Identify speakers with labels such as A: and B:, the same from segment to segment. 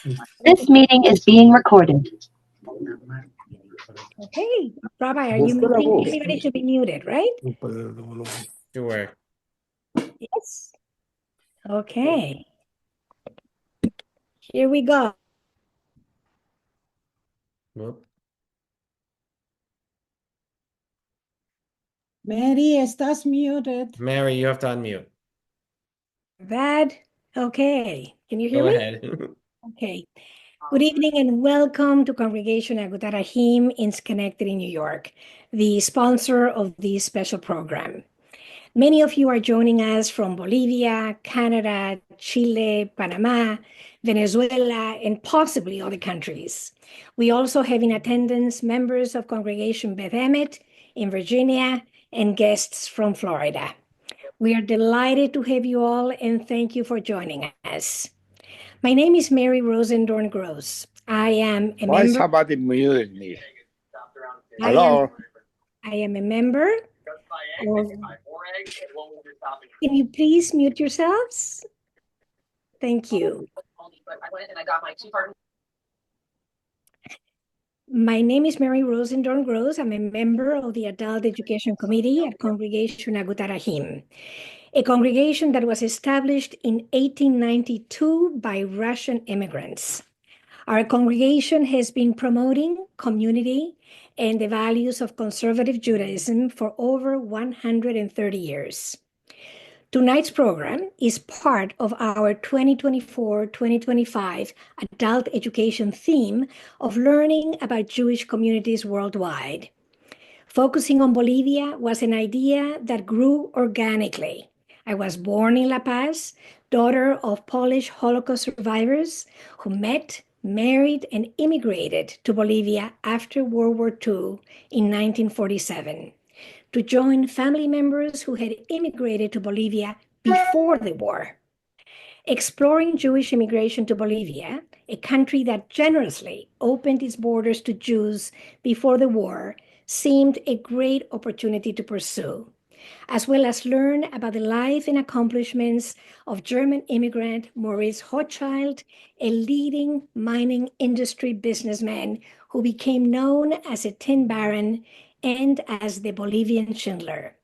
A: This meeting is being recorded.
B: Okay, Rabbi, are you muting? Everybody should be muted, right?
C: Sure.
B: Yes. Okay. Here we go.
C: Whoop.
D: Mary, estás muted.
C: Mary, you have to unmute.
B: Bad. Okay. Can you hear
C: Go
B: me?
C: ahead.
B: Okay. Good evening and welcome to Congregation Agudat Rahim in Schenectady, New York, the sponsor of this special program. Many of you are joining us from Bolivia, Canada, Chile, Panama, Venezuela, and possibly other countries. We also have in attendance members of Congregation Beth Emmet in Virginia and guests from Florida. We are delighted to have you all and thank you for joining us. My name is Mary Rosendorn Gross. I am a
E: Why
B: member.
E: somebody muted me?
B: I
E: Hello?
B: am a member. Can you please mute yourselves? Thank you. My name is Mary Rosendorn Gross. I'm a member of the Adult Education Committee at Congregation Agudat Rahim, a congregation that was established in 1892 by Russian immigrants. Our congregation has been promoting community and the values of conservative Judaism for over 130 years. Tonight's program is part of our 2024-2025 adult education theme of learning about Jewish communities worldwide. Focusing on Bolivia was an idea that grew organically. I was born in La Paz, daughter of Polish Holocaust survivors who met, married, and immigrated to Bolivia after World War II in 1947 to join family members who had immigrated to Bolivia before the war. Exploring Jewish immigration to Bolivia, a country that generously opened its borders to Jews before the war, seemed a great opportunity to pursue, as well as learn about the life and accomplishments of German immigrant Maurice Hochschild, a leading mining industry businessman who became known as a tin baron and as the Bolivian Schindler.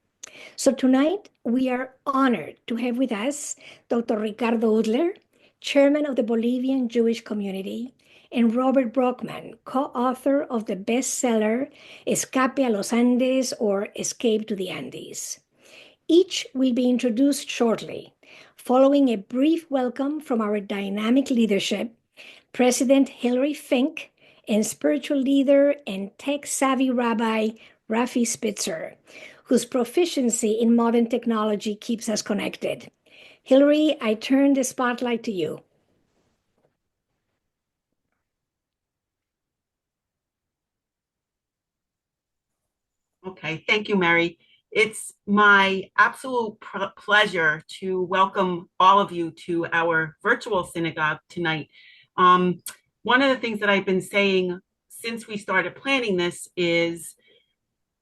B: So tonight, we are honored to have with us Dr. Ricardo Udler, chairman of the Bolivian Jewish community, and Robert Brockman, co-author of the bestseller Escape a los Andes or Escape to the Andes. Each will be introduced shortly, following a brief welcome from our dynamic leadership, President Hilary Fink, and spiritual leader and tech-savvy Rabbi Rafi Spitzer, whose proficiency in modern technology keeps us connected. Hilary, I turn the spotlight to you.
F: Okay, thank you, Mary. It's my absolute pleasure to welcome all of you to our virtual synagogue tonight. One of the things that I've been saying since we started planning this is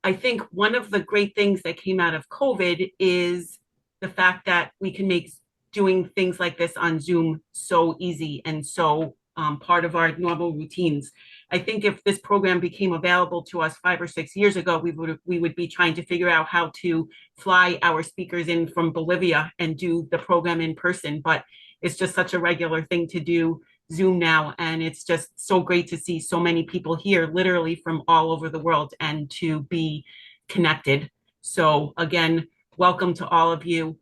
F: I think one of the great things that came out of COVID is the fact that we can make doing things like this on Zoom so easy and so part of our normal routines. I think if this program became available to us 5 or 6 years ago, we would be trying to figure out how to fly our speakers in from Bolivia and do the program in person. But it's just such a regular thing to do Zoom now. And it's just so great to see so many people here, literally from all over the world, and to be connected. So again, welcome to all of you.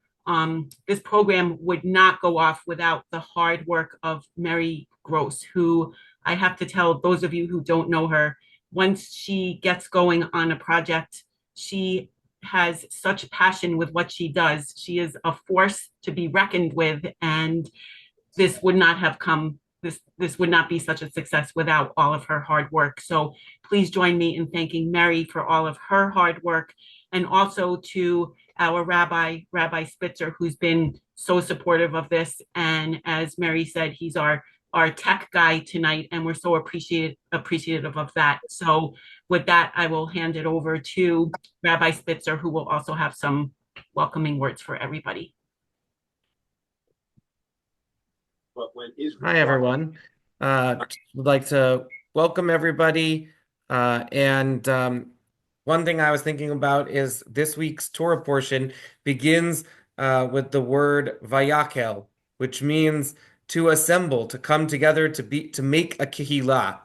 F: This program would not go off without the hard work of Mary Gross, who I have to tell those of you who don't know her, once she gets going on a project, she has such passion with what she does. She is a force to be reckoned with, and this would not have come this would not be such a success without all of her hard work. So please join me in thanking Mary for all of her hard work, and also to our Rabbi Spitzer, who's been so supportive of this. And as Mary said, he's our tech guy tonight, and we're so appreciative of that. So with that, I will hand it over to Rabbi Spitzer, who will also have some welcoming words for everybody.
C: Hi, everyone. Would like to welcome everybody. And one thing I was thinking about is this week's Torah portion begins with the word vayakel, which means to assemble, to come together, to make a kehillah.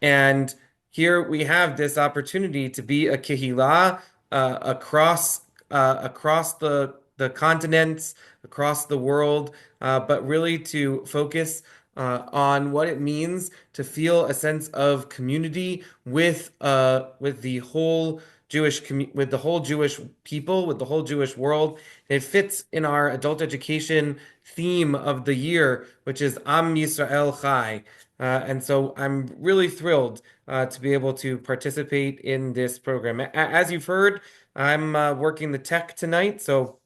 C: And here we have this opportunity to be a kehillah across the continents, across the world, but really to focus on what it means to feel a sense of community with the whole with the whole Jewish people, with the whole Jewish world. It fits in our adult education theme of the year, which is Am Yisrael Chai. And so I'm really thrilled to be able to participate in this program. As you've heard, I'm working the tech tonight, so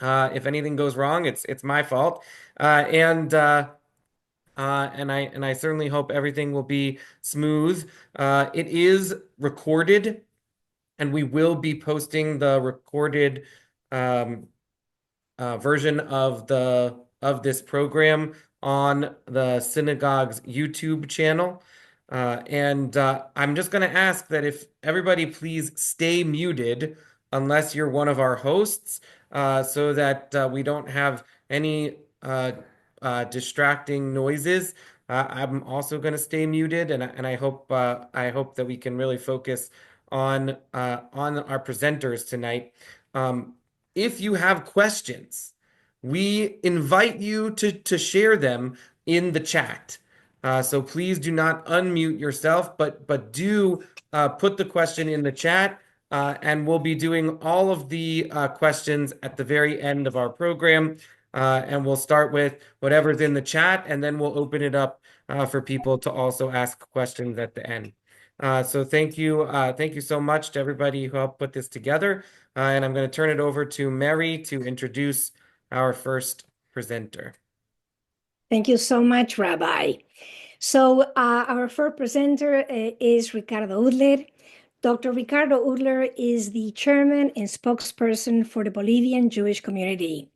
C: if anything goes wrong, it's my fault. And I certainly hope everything will be smooth. It is recorded, and we will be posting the recorded um, version of this program on the synagogue's YouTube channel. And I'm just going to ask that if everybody please stay muted unless you're one of our hosts, so that we don't have any distracting noises. I'm also going to stay muted, and I hope that we can really focus on our presenters tonight. If you have questions, we invite you to share them in the chat. So please do not unmute yourself, but do put the question in the chat, and we'll be doing all of the questions at the very end of our program. And we'll start with whatever's in the chat, and then we'll open it up for people to also ask questions at the end. So thank you so much to everybody who helped put this together. And I'm going to turn it over to Mary to introduce our first presenter.
B: Thank you so much, Rabbi. So our first presenter is Ricardo Udler. Dr. Ricardo Udler is the chairman and spokesperson for the Bolivian Jewish community.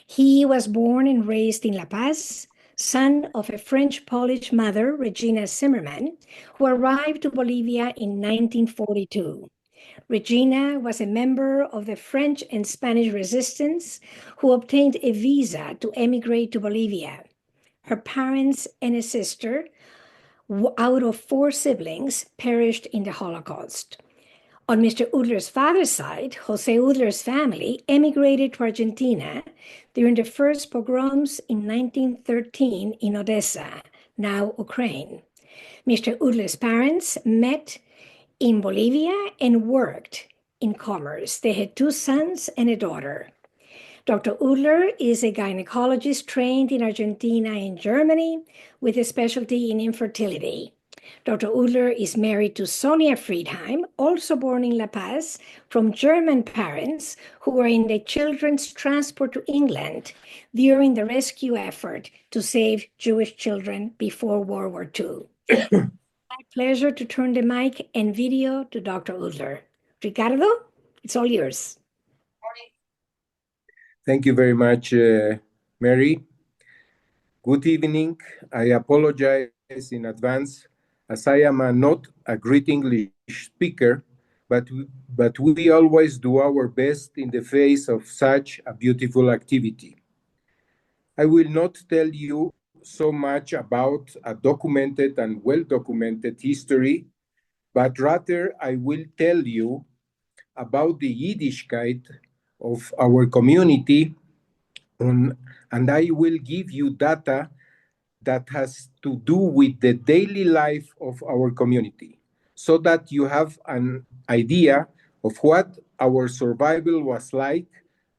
B: He was born and raised in La Paz, son of a French-Polish mother, Regina Zimmerman, who arrived to Bolivia in 1942. Regina was a member of the French and Spanish resistance who obtained a visa to emigrate to Bolivia. Her parents and a sister, out of 4 siblings, perished in the Holocaust. On Mr. Udler's father's side, Jose Udler's family emigrated to Argentina during the first pogroms in 1913 in Odessa, now Ukraine. Mr. Udler's parents met in Bolivia and worked in commerce. They had 2 sons and a daughter. Dr. Udler is a gynecologist trained in Argentina and Germany with a specialty in infertility. Dr. Udler is married to Sonia Friedheim, also born in La Paz, from German parents who were in the children's transport to England during the rescue effort to save Jewish children before World War II. My pleasure to turn the mic and video to Dr. Udler. Ricardo, it's all yours.
E: Thank you very much, Mary. Good evening. I apologize in advance as I am not a great English speaker, but we always do our best in the face of such a beautiful activity. I will not tell you so much about a documented and well-documented history, but rather I will tell you about the Yiddishkeit of our community, and I will give you data that has to do with the daily life of our community, so that you have an idea of what our survival was like,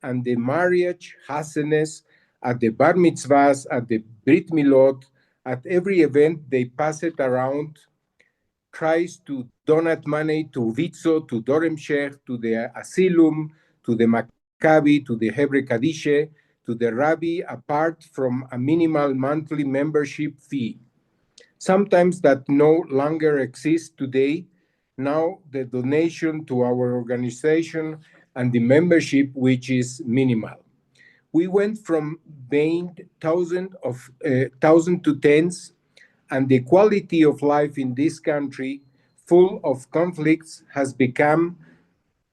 E: and the marriage happiness at the bar mitzvahs, at the brit milot, at every event they pass it around, tries to donate money to Vitzo, to Dorem Sheikh, to the Asylum, to the Maccabi, to the Hebre Kadishe, to the Rabbi, apart from a minimal monthly membership fee. Sometimes that no longer exists today. Now the donation to our organization and the membership, which is minimal. We went from being thousands to tens, and the quality of life in this country, full of conflicts, has become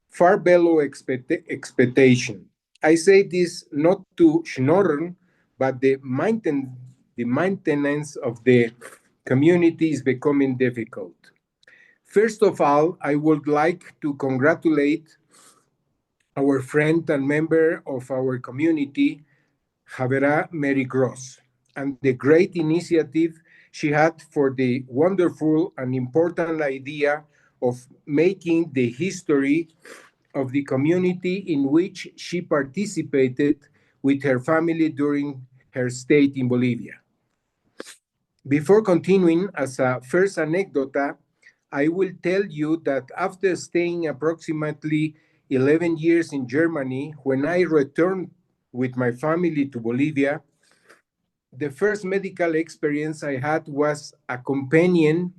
E: far below expectation. I say this not to schnorren, but the maintenance of the community is becoming difficult. First of all, I would like to congratulate our friend and member of our community, Javera Mary Gross, and the great initiative she had for the wonderful and important idea of making the history of the community in which she participated with her family during her stay in Bolivia. Before continuing, as a first anecdote, I will tell you that after staying approximately 11 years in Germany, when I returned with my family to Bolivia, the first medical experience I had was accompanying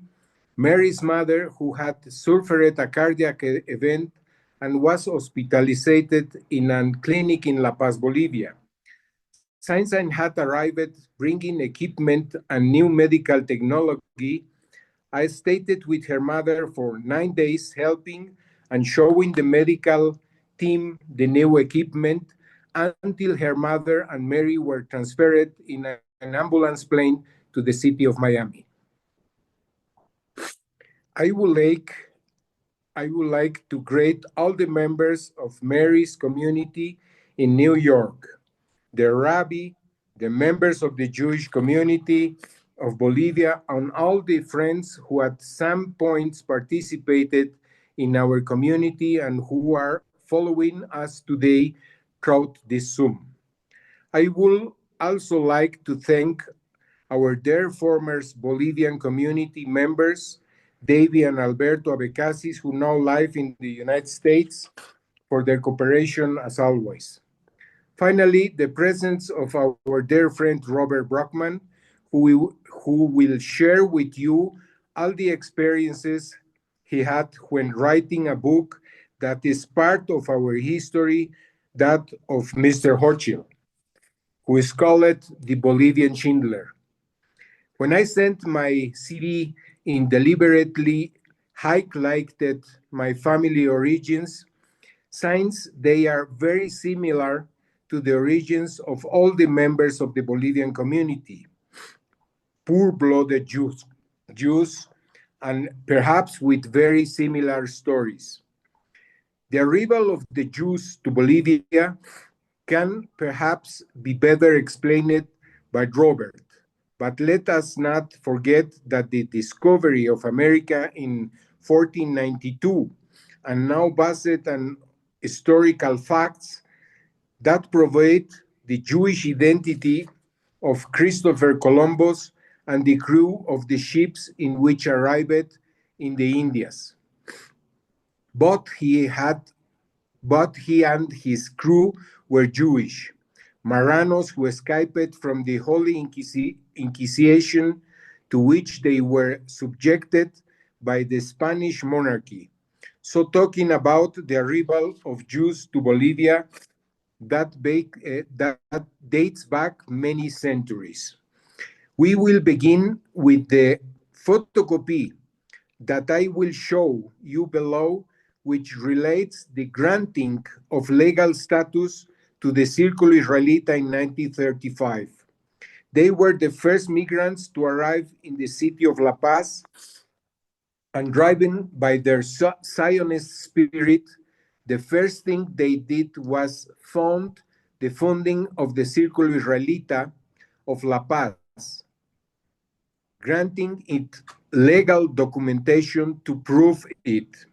E: Mary's mother, who had suffered a cardiac event and was hospitalized in a clinic in La Paz, Bolivia. Since I had arrived bringing equipment and new medical technology, I stayed with her mother for 9 days, helping and showing the medical team the new equipment until her mother and Mary were transferred in an ambulance plane to the city of Miami. I would like to greet all the members of Mary's community in New York, the rabbi, the members of the Jewish community of Bolivia, and all the friends who at some points participated in our community and who are following us today throughout this Zoom. I would also like to thank our dear former Bolivian community members, Davy and Alberto Abecasis, who now live in the United States, for their cooperation as always. Finally, the presence of our dear friend Robert Brockman, who will share with you all the experiences he had when writing a book that is part of our history, that of Mr. Hochschild, who is called the Bolivian Schindler. When I sent my CD in deliberately highlighted my family origins, since they are very similar to the origins of all the members of the Bolivian community, poor-blooded Jews, and perhaps with very similar stories. The arrival of the Jews to Bolivia can perhaps be better explained by Robert, but let us not forget that the discovery of America in 1492, and now based on historical facts that provide the Jewish identity of Christopher Columbus and the crew of the ships in which arrived in the Indies. But he and his crew were Jewish, Marranos who escaped from the Holy Inquisition to which they were subjected by the Spanish monarchy. So talking about the arrival of Jews to Bolivia, that dates back many centuries. We will begin with the photocopy that I will show you below, which relates the granting of legal status to the Círculo Israelita in 1935. They were the first migrants to arrive in the city of La Paz, and driven by their Zionist spirit, the first thing they did was found the funding of the Círculo Israelita of La Paz, granting it legal documentation to prove it.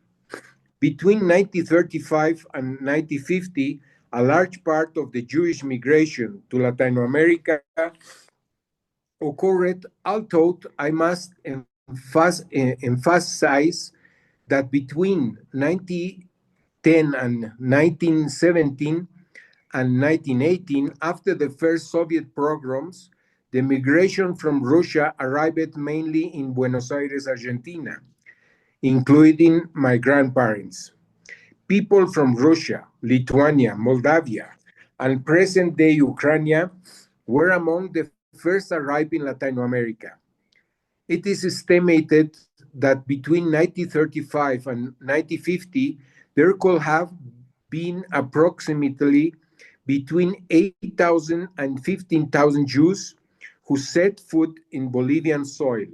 E: Between 1935 and 1950, a large part of the Jewish migration to Latin America occurred, although I must emphasize that between 1910 and 1917 and 1918, after the first Soviet pogroms, the migration from Russia arrived mainly in Buenos Aires, Argentina, including my grandparents. People from Russia, Lithuania, Moldavia, and present-day Ukraine were among the first arrived in Latin America. It is estimated that between 1935 and 1950, there could have been approximately between 8,000 and 15,000 Jews who set foot in Bolivian soil.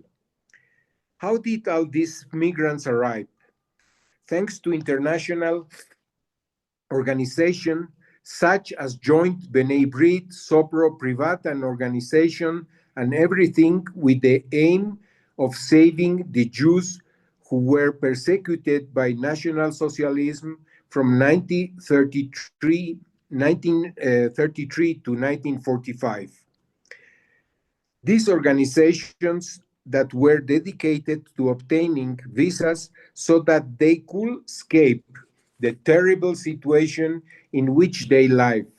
E: How did all these migrants arrive? Thanks to international organizations such as Joint B'nai Brit, Sopro Privat, and organization, and everything with the aim of saving the Jews who were persecuted by National Socialism from 1933 to 1945. These organizations that were dedicated to obtaining visas so that they could escape the terrible situation in which they lived.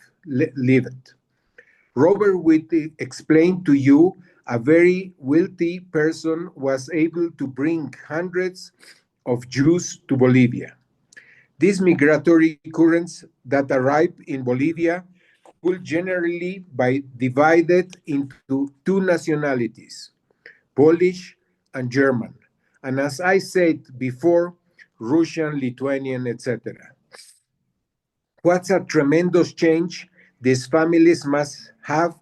E: Robert will explain to you a very wealthy person was able to bring hundreds of Jews to Bolivia. These migratory currents that arrive in Bolivia could generally be divided into two nationalities, Polish and German, and as I said before, Russian, Lithuanian, etc. What's a tremendous change these families must have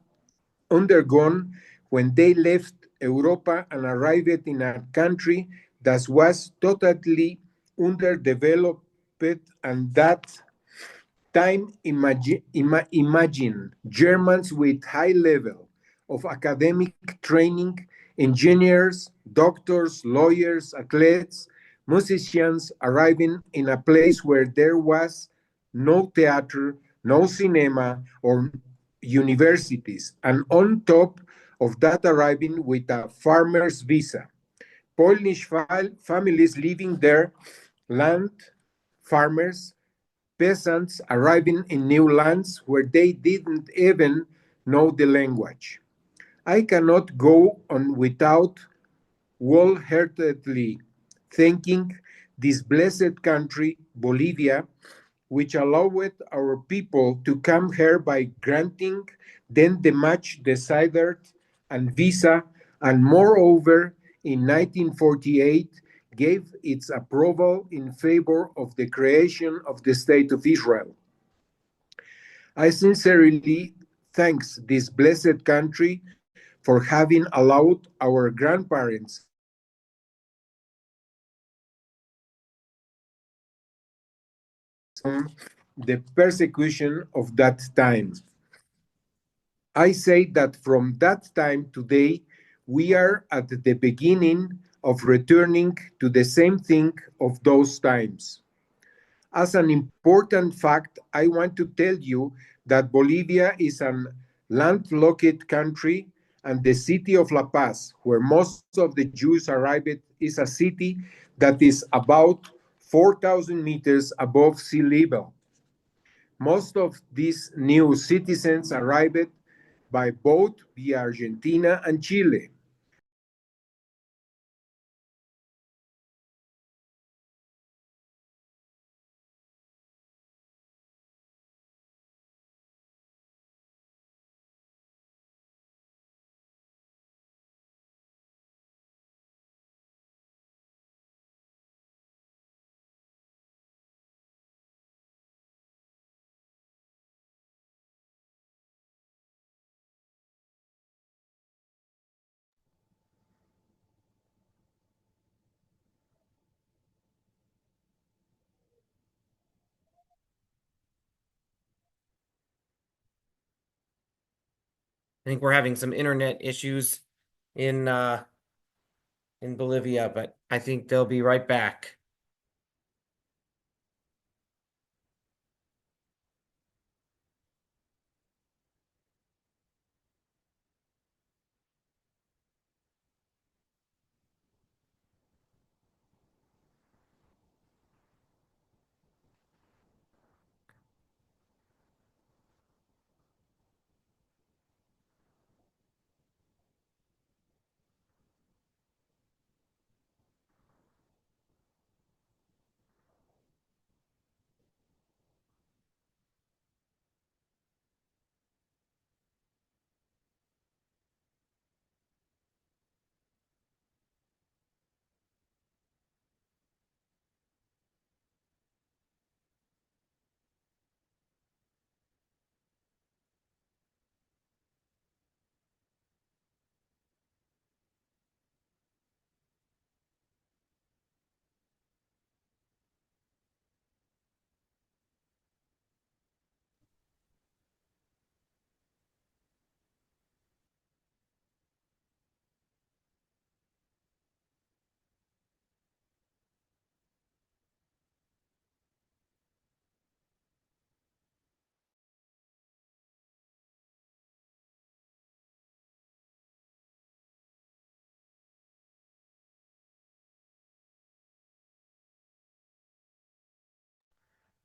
E: undergone when they left Europa and arrived in a country that was totally underdeveloped and that time imagine Germans with high level of academic training, engineers, doctors, lawyers, athletes, musicians arriving in a place where there was no theater, no cinema, or universities, and on top of that arriving with a farmer's visa. Polish families living there, land farmers, peasants arriving in new lands where they didn't even know the language. I cannot go on without wholeheartedly thanking this blessed country, Bolivia, which allowed our people to come here by granting them the much desired and visa, and moreover, in 1948, gave its approval in favor of the creation of the State of Israel. I sincerely thank this blessed country for having allowed our grandparents the persecution of that time. I say that from that time today, we are at the beginning of returning to the same thing of those times. As an important fact, I want to tell you that Bolivia is an landlocked country, and the city of La Paz, where most of the Jews arrived, is a city that is about 4,000 meters above sea level. Most of these new citizens arrived by boat via Argentina and Chile.
C: I think we're having some internet issues in Bolivia, but I think they'll be right back.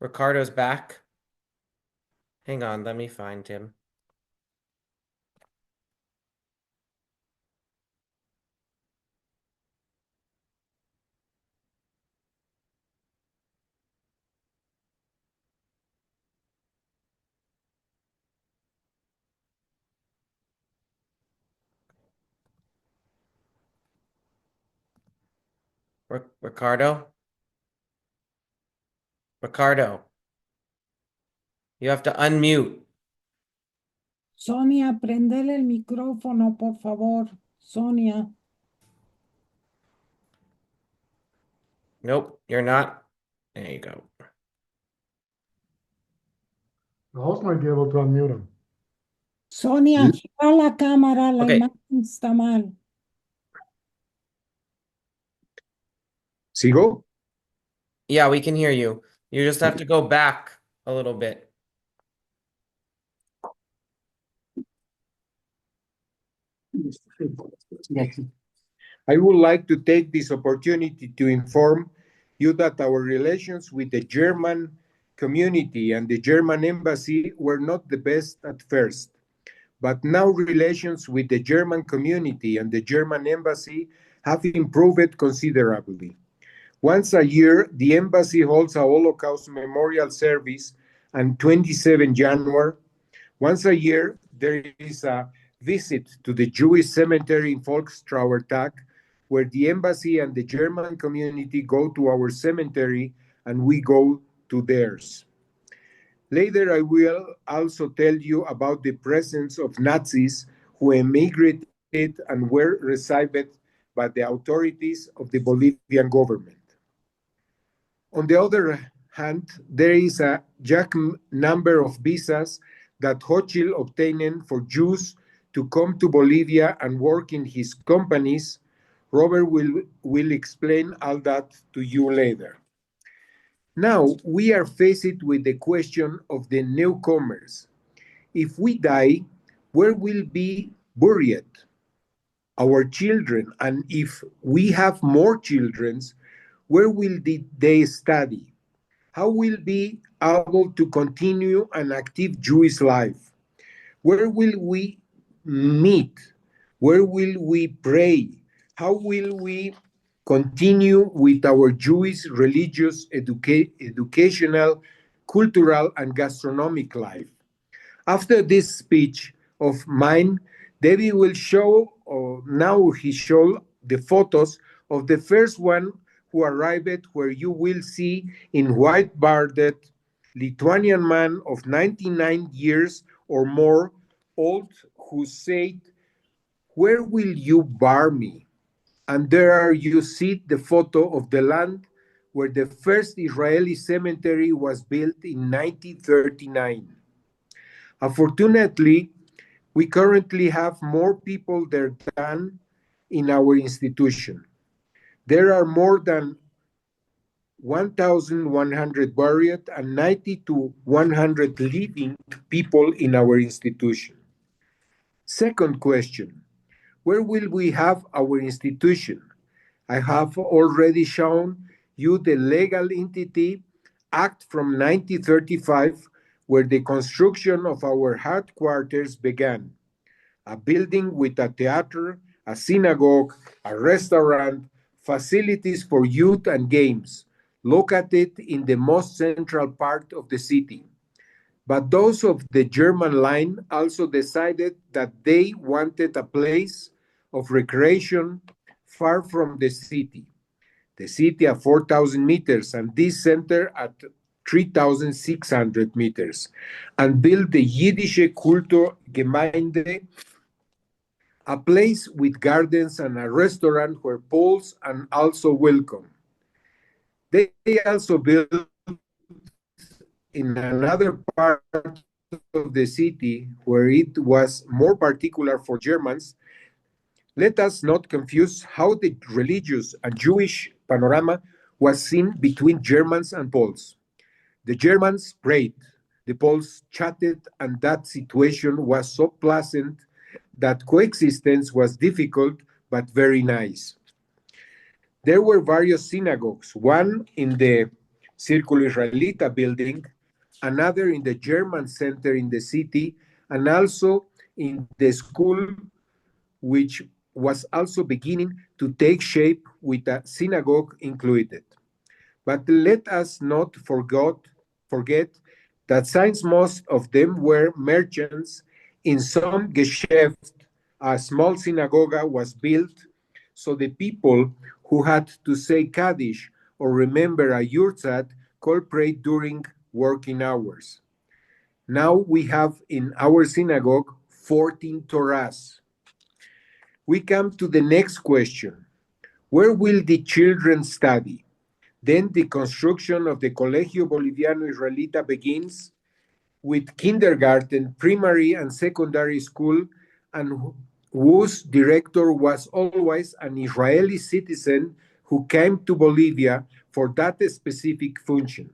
C: Ricardo's back. Hang on, let me find him. Ricardo? Ricardo, you have to unmute.
D: Sonia, prendele el micrófono, por favor. Sonia.
C: Nope, you're not. There you go.
G: The host might be able to unmute him.
D: Sonia, gira la cámara, la
C: Okay.
D: imagen está mal.
E: ¿Sigo?
C: Yeah, we can hear you. You just have to go back a little bit.
E: I would like to take this opportunity to inform you that our relations with the German community and the German embassy were not the best at first. But now relations with the German community and the German embassy have improved considerably. Once a year, the embassy holds a Holocaust memorial service on 27 January. Once a year, there is a visit to the Jewish cemetery in Volkstrauertag, where the embassy and the German community go to our cemetery and we go to theirs. Later, I will also tell you about the presence of Nazis who emigrated and were received by the authorities of the Bolivian government. On the other hand, there is a jack number of visas that Hochschild obtained for Jews to come to Bolivia and work in his companies. Robert will explain all that to you later. Now, we are faced with the question of the newcomers. If we die, where will be buried our children? And if we have more children, where will they study? How will be able to continue an active Jewish life? Where will we meet? Where will we pray? How will we continue with our Jewish religious, educational, cultural, and gastronomic life? After this speech of mine, David will show, or now he showed the photos of the first one who arrived, where you will see in white bearded Lithuanian man of 99 years or more old who said, "Where will you bury me?" And there you see the photo of the land where the first Israeli cemetery was built in 1939. Unfortunately, we currently have more people there than in our institution. There are more than 1,100 buried and 90 to 100 living people in our institution. Second question, where will we have our institution? I have already shown you the legal entity act from 1935, where the construction of our headquarters began. A building with a theater, a synagogue, a restaurant, facilities for youth and games, located in the most central part of the city. But those of the German line also decided that they wanted a place of recreation far from the city. The city at 4,000 meters and this center at 3,600 meters, and built the Jiddische Kulturgemeinde, a place with gardens and a restaurant where Poles are also welcome. They also built in another part of the city where it was more particular for Germans. Let us not confuse how the religious and Jewish panorama was seen between Germans and Poles. The Germans prayed, the Poles chatted, and that situation was so pleasant that coexistence was difficult but very nice. There were various synagogues, one in the Círculo Israelita building, another in the German center in the city, and also in the school, which was also beginning to take shape with a synagogue included. But let us not forget that since most of them were merchants, in some Geschäft, a small synagogue was built so the people who had to say Kaddish or remember a Yurtzat could pray during working hours. Now we have in our synagogue 14 Torahs. We come to the next question. Where will the children study? Then the construction of the Colegio Boliviano Israelita begins with kindergarten, primary, and secondary school, and whose director was always an Israeli citizen who came to Bolivia for that specific function.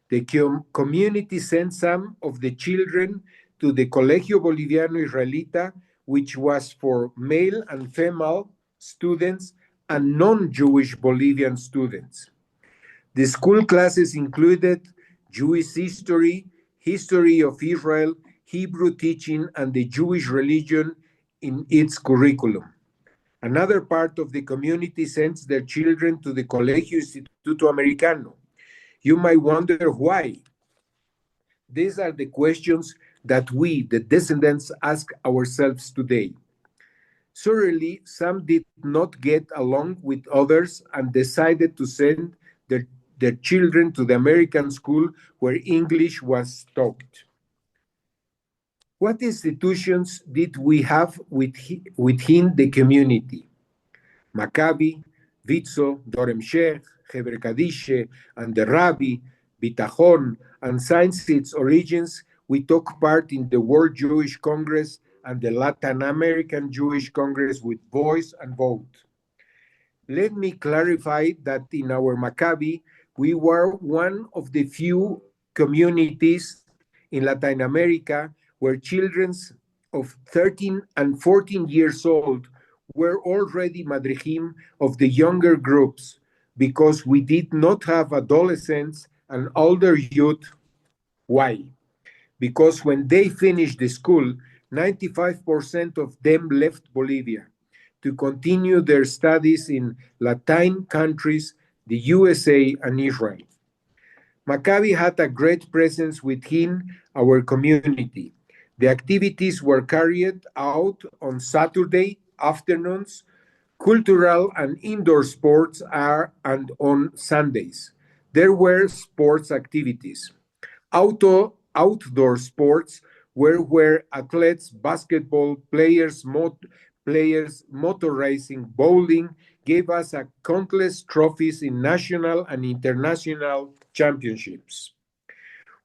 E: The community sent some of the children to the Colegio Boliviano Israelita, which was for male and female students and non-Jewish Bolivian students. The school classes included Jewish history, history of Israel, Hebrew teaching, and the Jewish religion in its curriculum. Another part of the community sends their children to the Colegio Instituto Americano. You might wonder why. These are the questions that we, the descendants, ask ourselves today. Certainly, some did not get along with others and decided to send their children to the American school where English was taught. What institutions did we have within the community? Maccabi, Vitzo, Dorem Sheikh, Heber Kadishe, and the Rabbi, Bitachon, and since its origins, we took part in the World Jewish Congress and the Latin American Jewish Congress with voice and vote. Let me clarify that in our Maccabi, we were one of the few communities in Latin America where children of 13 and 14 years old were already madrihim of the younger groups because we did not have adolescents and older youth. Why? Because when they finished the school, 95% of them left Bolivia to continue their studies in Latin countries, the USA, and Israel. Maccabi had a great presence within our community. The activities were carried out on Saturday afternoons, cultural and indoor sports are and on Sundays. There were sports activities. Outdoor sports where athletes, basketball players, motor racing, bowling gave us a countless trophies in national and international championships.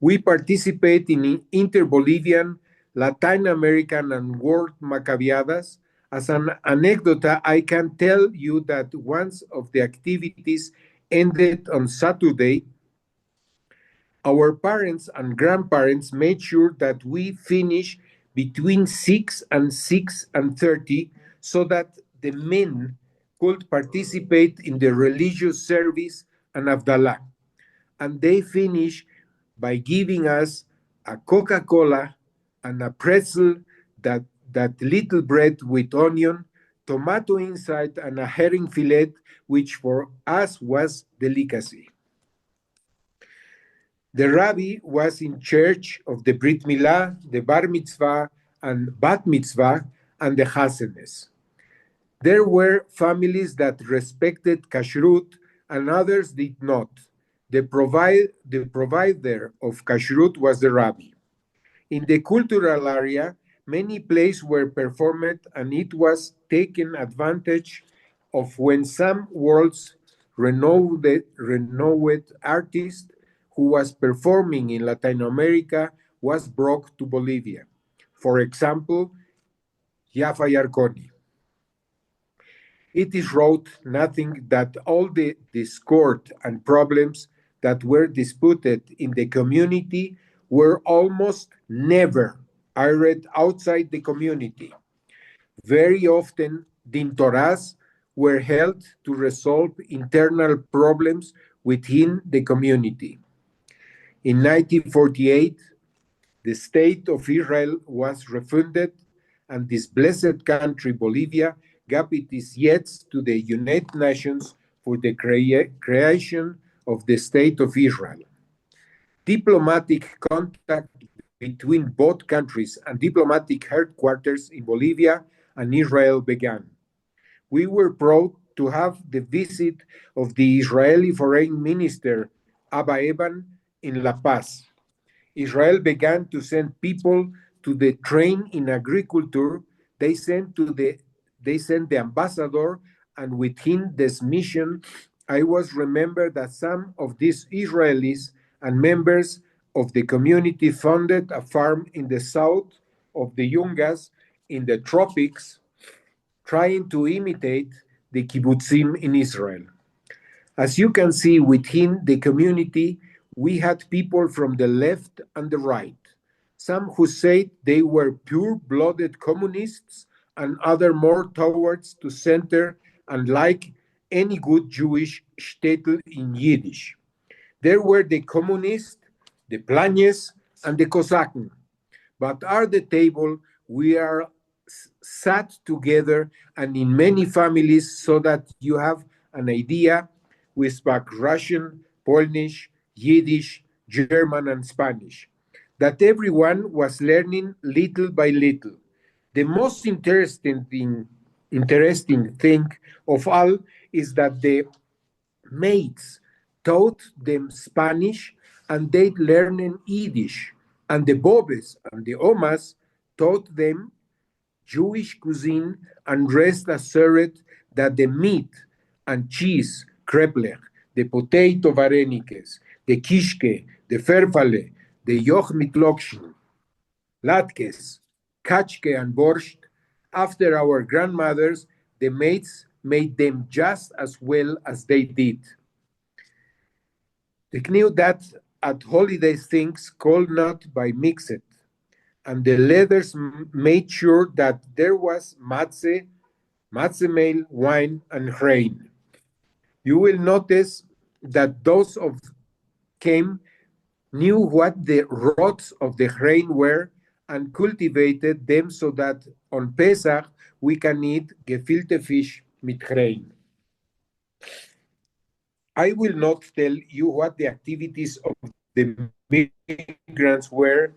E: We participate in inter-Bolivian, Latin American, and World Maccabiadas. As an anecdote, I can tell you that once of the activities ended on Saturday, our parents and grandparents made sure that we finish between 6 and 6:30 so that the men could participate in the religious service and Avdalah. And they finish by giving us a Coca-Cola and a pretzel, that little bread with onion, tomato inside, and a herring fillet, which for us was delicacy. The rabbi was in charge of the Brit Milah, the Bar Mitzvah, and Bat Mitzvah, and the Hasenes. There were families that respected kashrut and others did not. The provider of kashrut was the rabbi. In the cultural area, many plays were performed and it was taken advantage of when some world's renowned artist who was performing in Latin America was brought to Bolivia. For example, Jaffa Yarkoni. It is wrote nothing that all the discord and problems that were disputed in the community were almost never aired outside the community. Very often, dintoras were held to resolve internal problems within the community. In 1948, the state of Israel was refunded, and this blessed country, Bolivia, gave its yes to the United Nations for the creation of the State of Israel. Diplomatic contact between both countries and diplomatic headquarters in Bolivia and Israel began. We were proud to have the visit of the Israeli Foreign Minister, Abba Eban, in La Paz. Israel began to send people to the train in agriculture. They sent the ambassador, and within this mission, I was remembered that some of these Israelis and members of the community founded a farm in the south of the Yungas in the tropics, trying to imitate the kibbutzim in Israel. As you can see, within the community, we had people from the left and the right, some who said they were pure-blooded communists, and other more towards to center and like any good Jewish shtetl in Yiddish. There were the communists, the Planes, and the Kosaken. But at the table, we are sat together and in many families so that you have an idea. We spoke Russian, Polish, Yiddish, German, and Spanish, that everyone was learning little by little. The most interesting thing of all is that the maids taught them Spanish and they learned Yiddish, and the bobes and the omas taught them Jewish cuisine and rest assured that the meat and cheese, krepler, the potato varenikes, the kishke, the ferfale, the yoch mit lokschen, latkes, kachke, and borscht, after our grandmothers, the maids made them just as well as they did. They knew that at holiday things called not by mixed, and the leaders made sure that there was matzah meal, wine, and grain. You will notice that those of came knew what the roots of the grain were and cultivated them so that on Pesach we can eat gefilte fish mit grain. I will not tell you what the activities of the migrants were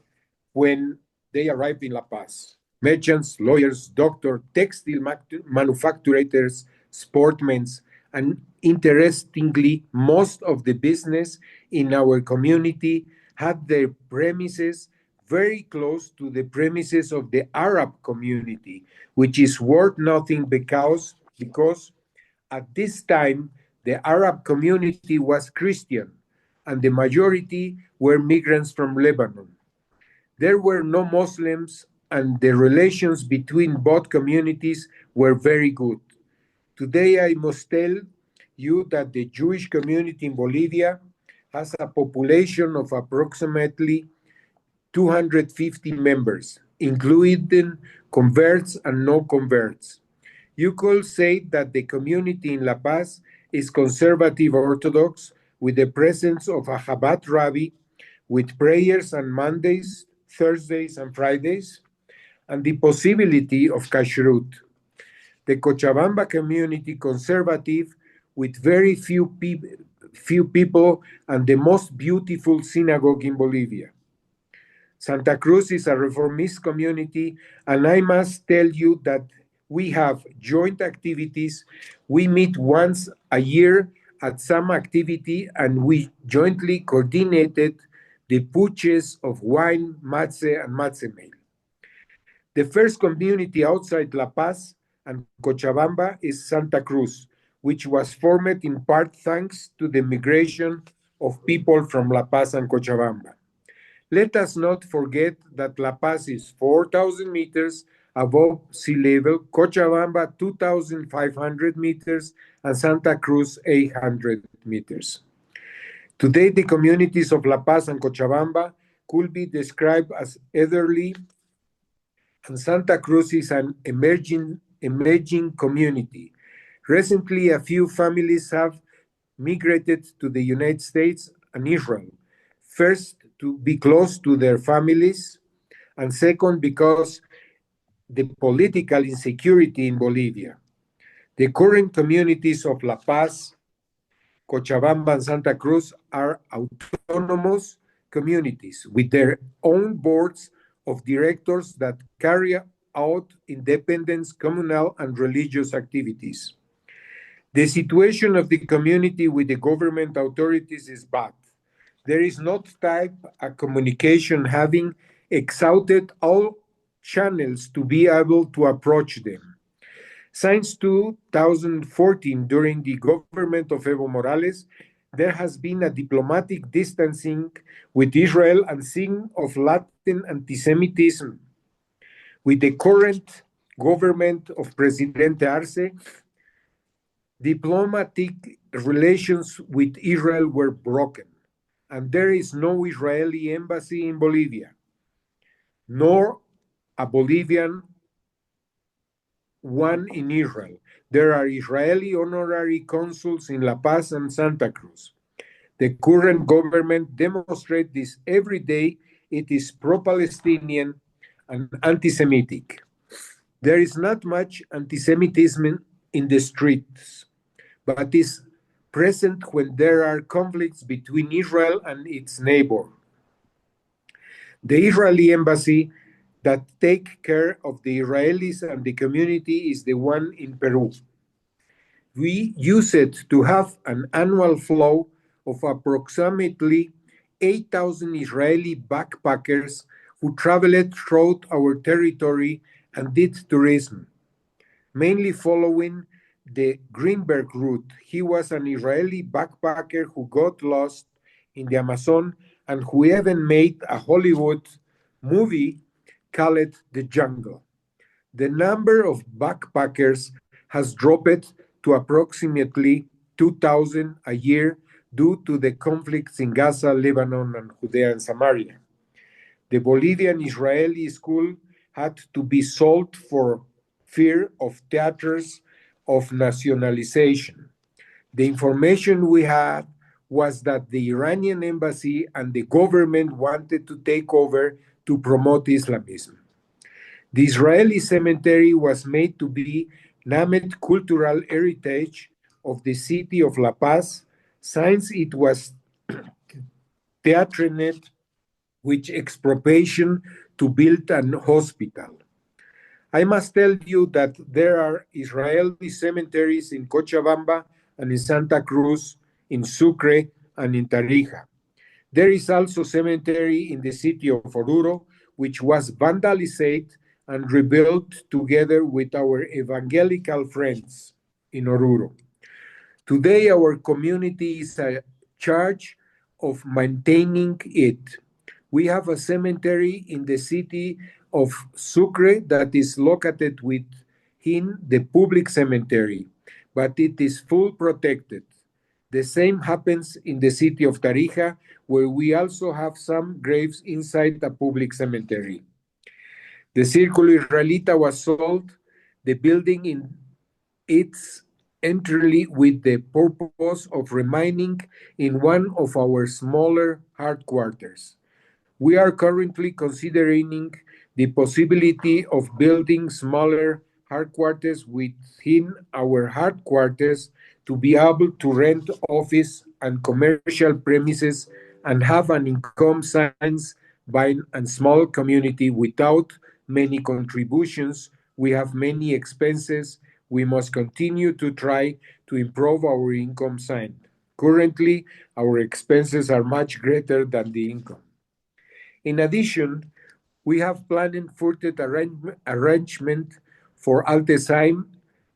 E: when they arrived in La Paz. Merchants, lawyers, doctors, textile manufacturers, sportsmen, and interestingly, most of the business in our community had their premises very close to the premises of the Arab community, which is worth nothing because at this time the Arab community was Christian and the majority were migrants from Lebanon. There were no Muslims, and the relations between both communities were very good. Today, I must tell you that the Jewish community in Bolivia has a population of approximately 250 members, including converts and no-converts. You could say that the community in La Paz is conservative Orthodox, with the presence of a Chabad rabbi, with prayers on Mondays, Thursdays, and Fridays, and the possibility of kashrut. The Cochabamba community conservative, with very few people, and the most beautiful synagogue in Bolivia. Santa Cruz is a reformist community, and I must tell you that we have joint activities. We meet once a year at some activity, and we jointly coordinated the purchase of wine, matzah, and matzah meal. The first community outside La Paz and Cochabamba is Santa Cruz, which was formed in part thanks to the migration of people from La Paz and Cochabamba. Let us not forget that La Paz is 4,000 meters above sea level, Cochabamba 2,500 meters, and Santa Cruz 800 meters. Today, the communities of La Paz and Cochabamba could be described as elderly, and Santa Cruz is an emerging community. Recently, a few families have migrated to the United States and Israel. First, to be close to their families, and second, because the political insecurity in Bolivia. The current communities of La Paz, Cochabamba, and Santa Cruz are autonomous communities with their own boards of directors that carry out independent communal and religious activities. The situation of the community with the government authorities is bad. There is not type a communication having exhausted all channels to be able to approach them. Since 2014, during the government of Evo Morales, there has been a diplomatic distancing with Israel and sign of Latin anti-Semitism. With the current government of Presidente Arce, diplomatic relations with Israel were broken, and there is no Israeli embassy in Bolivia, nor a Bolivian one in Israel. There are Israeli honorary consuls in La Paz and Santa Cruz. The current government demonstrates this every day. It is pro-Palestinian and anti-Semitic. There is not much anti-Semitism in the streets, but is present when there are conflicts between Israel and its neighbor. The Israeli embassy that take care of the Israelis and the community is the one in Peru. We use it to have an annual flow of approximately 8,000 Israeli backpackers who traveled throughout our territory and did tourism, mainly following the Greenberg route. He was an Israeli backpacker who got lost in the Amazon and who even made a Hollywood movie called The Jungle. The number of backpackers has dropped to approximately 2,000 a year due to the conflicts in Gaza, Lebanon, and Judea and Samaria. The Bolivian Israeli school had to be sold for fear of theaters of nationalization. The information we had was that the Iranian embassy and the government wanted to take over to promote Islamism. The Israeli cemetery was made to be named cultural heritage of the city of La Paz, since it was threatened with expropriation to build an hospital. I must tell you that there are Israeli cemeteries in Cochabamba and in Santa Cruz, in Sucre, and in Tarija. There is also cemetery in the city of Oruro, which was vandalized and rebuilt together with our evangelical friends in Oruro. Today, our community is in charge of maintaining it. We have a cemetery in the city of Sucre that is located within the public cemetery, but it is full protected. The same happens in the city of Tarija, where we also have some graves inside the public cemetery. The Círculo Israelita was sold, the building in its entirely with the purpose of remaining in one of our smaller headquarters. We are currently considering the possibility of building smaller headquarters within our headquarters to be able to rent office and commercial premises and have an income science by a small community without many contributions. We have many expenses. We must continue to try to improve our income sign. Currently, our expenses are much greater than the income. In addition, we have planned further arrangement for Alzheimer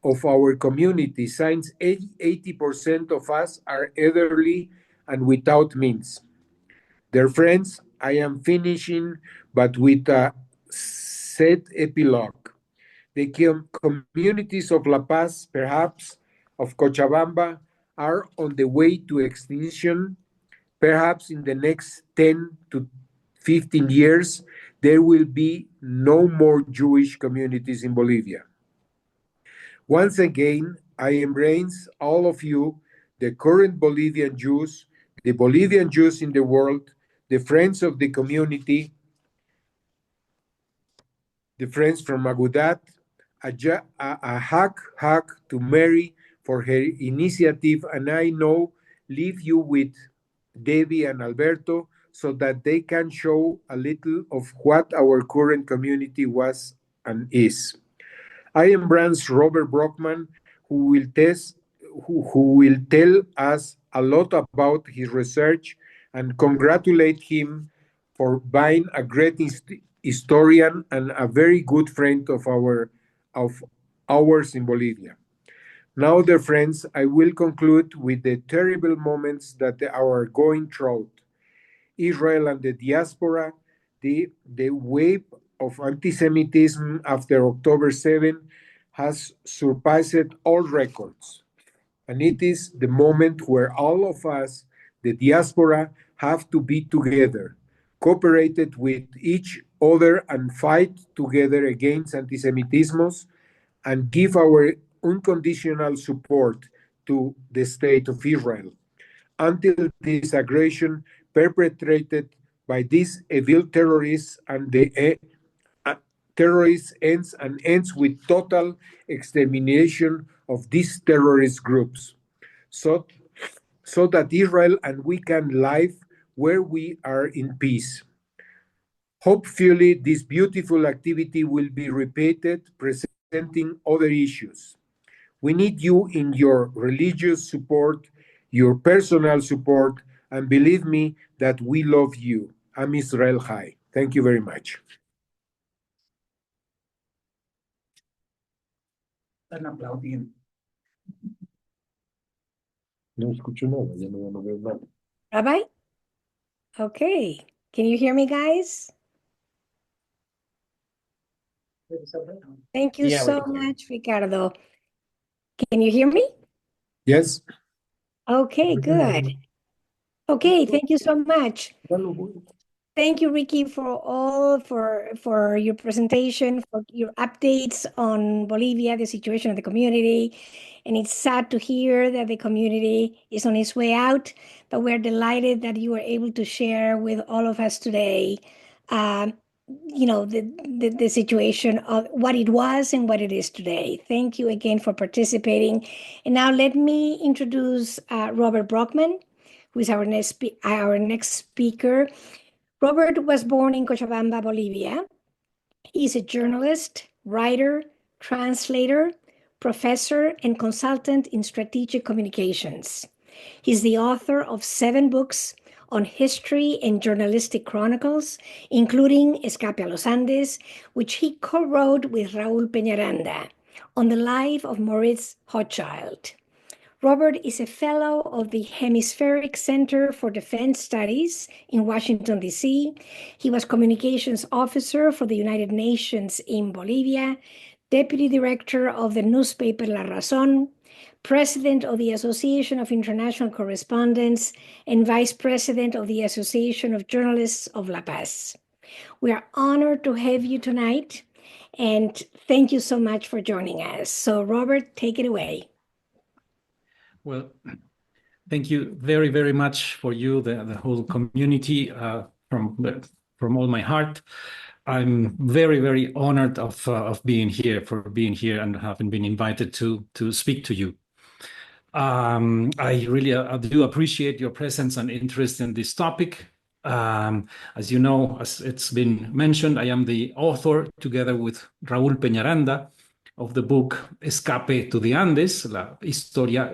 E: of our community, since 80% of us are elderly and without means. Dear friends, I am finishing, but with a sad epilogue. The communities of La Paz, perhaps of Cochabamba, are on the way to extinction. Perhaps in the next 10 to 15 years, there will be no more Jewish communities in Bolivia. Once again, I embrace all of you, the current Bolivian Jews, the Bolivian Jews in the world, the friends of the community, the friends from Agudat, a hug to Mary for her initiative, and I know leave you with Debbie and Alberto so that they can show a little of what our current community was and is. I embrace Robert Brockman, who will tell us a lot about his research, and congratulate him for being a great historian and a very good friend of ours in Bolivia. Now, dear friends, I will conclude with the terrible moments that are going through Israel and the diaspora. The wave of anti-Semitism after October 7 has surpassed all records. And it is the moment where all of us, the diaspora, have to be together, cooperated with each other, and fight together against anti-Semitism, and give our unconditional support to the State of Israel until this aggression perpetrated by these evil terrorists and the terrorists ends with total extermination of these terrorist groups, so that Israel and we can live where we are in peace. Hopefully, this beautiful activity will be repeated, presenting other issues. We need you in your religious support, your personal support, and believe me that we love you. I'm Israel High. Thank you very much.
H: Están aplaudiendo.
E: No escucho nada, ya no veo nada.
B: Rabbi? Okay. Can you hear me, guys? Thank you
C: Yeah, we
B: so
C: can hear you.
B: much, Ricardo. Can you hear me?
E: Yes?
B: Okay, good. Okay, thank you so much. Thank you, Ricky, for your presentation, for your updates on Bolivia, the situation of the community. And it's sad to hear that the community is on its way out, but we're delighted that you were able to share with all of us today, the situation of what it was and what it is today. Thank you again for participating. And now let me introduce Robert Brockman, who is our next speaker. Robert was born in Cochabamba, Bolivia. He's a journalist, writer, translator, professor, and consultant in strategic communications. He's the author of 7 books on history and journalistic chronicles, including Escape a los Andes, which he co-wrote with Raúl Peñaranda on the life of Moritz Hochschild. Robert is a fellow of the Hemispheric Center for Defense Studies in Washington, D.C. He was communications officer for the United Nations in Bolivia, deputy director of the newspaper La Razón, president of the Association of International Correspondents, and vice president of the Association of Journalists of La Paz. We are honored to have you tonight, and thank you so much for joining us. So, Robert, take it away.
H: Well, thank you very, very much for you, the whole community, from all my heart. I'm very, very honored of being here, and having been invited to speak to you. I really do appreciate your presence and interest in this topic. As you know, as it's been mentioned, I am the author, together with Raúl Peñaranda, of the book Escape to the Andes, la historia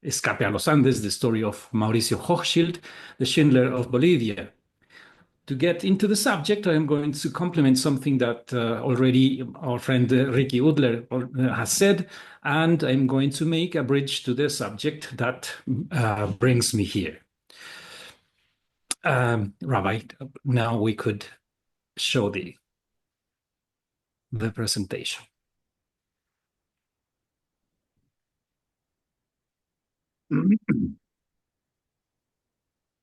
H: Escape a los Andes, the story of Mauricio Hochschild, the Schindler of Bolivia. To get into the subject, I am going to complement something that already our friend Ricky Udler has said, and I'm going to make a bridge to the subject that brings me here. Rabbi, now we could show the presentation.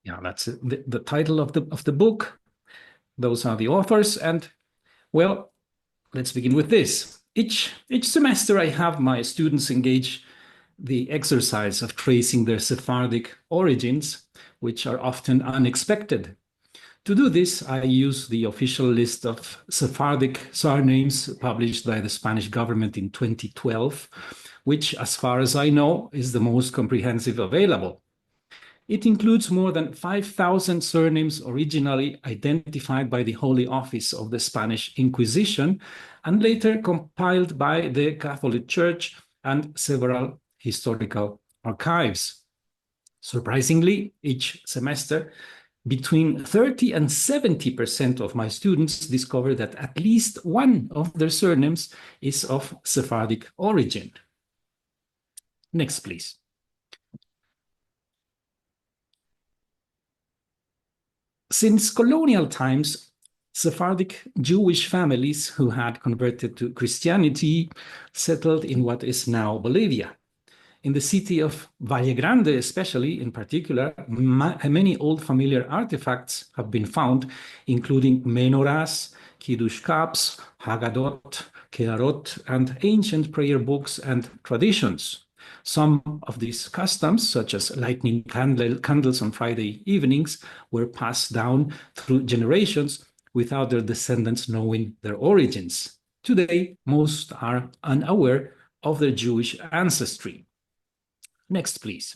H: Yeah, that's the title of the book. Those are the authors, and well, let's begin with this. Each semester I have my students engage the exercise of tracing their Sephardic origins, which are often unexpected. To do this, I use the official list of Sephardic surnames published by the Spanish government in 2012, which, as far as I know, is the most comprehensive available. It includes more than 5,000 surnames originally identified by the Holy Office of the Spanish Inquisition and later compiled by the Catholic Church and several historical archives. Surprisingly, each semester, between 30 and 70% of my students discover that at least one of their surnames is of Sephardic origin. Next, please. Since colonial times, Sephardic Jewish families who had converted to Christianity settled in what is now Bolivia. In the city of Valle Grande, especially in particular, many old familiar artifacts have been found, including menorahs, kiddush cups, haggadot, keharot, and ancient prayer books and traditions. Some of these customs, such as lighting candles on Friday evenings, were passed down through generations without their descendants knowing their origins. Today, most are unaware of their Jewish ancestry. Next, please.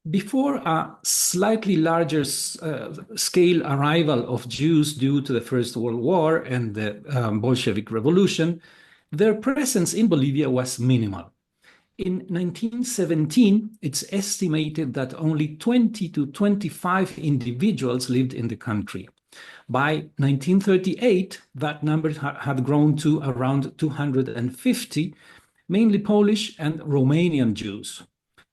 H: Before a slightly larger scale arrival of Jews due to the First World War and the Bolshevik Revolution, their presence in Bolivia was minimal. In 1917, it's estimated that only 20 to 25 individuals lived in the country. By 1938, that number had grown to around 250, mainly Polish and Romanian Jews.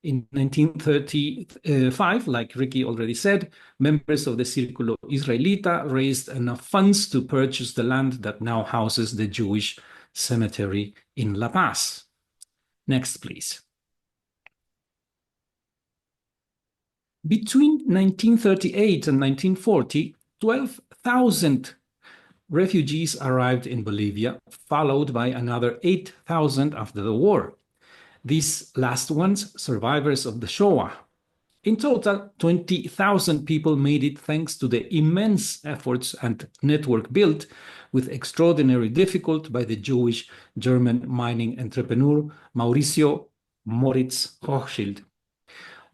H: In 1935, like Ricky already said, members of the Círculo Israelita raised enough funds to purchase the land that now houses the Jewish cemetery in La Paz. Next, please. Between 1938 and 1940, 12,000 refugees arrived in Bolivia, followed by another 8,000 after the war. These last ones, survivors of the Shoah. In total, 20,000 people made it thanks to the immense efforts and network built with extraordinary difficulty by the Jewish German mining entrepreneur Mauricio Moritz Hochschild.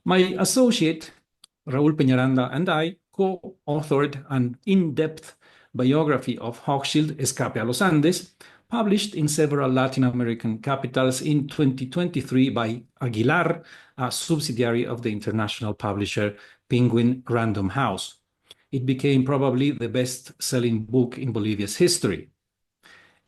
H: My associate, Raúl Peñaranda, and I co-authored an in-depth biography of Hochschild, Escape a los Andes, published in several Latin American capitals in 2023 by Aguilar, a subsidiary of the international publisher Penguin Random House. It became probably the best-selling book in Bolivia's history.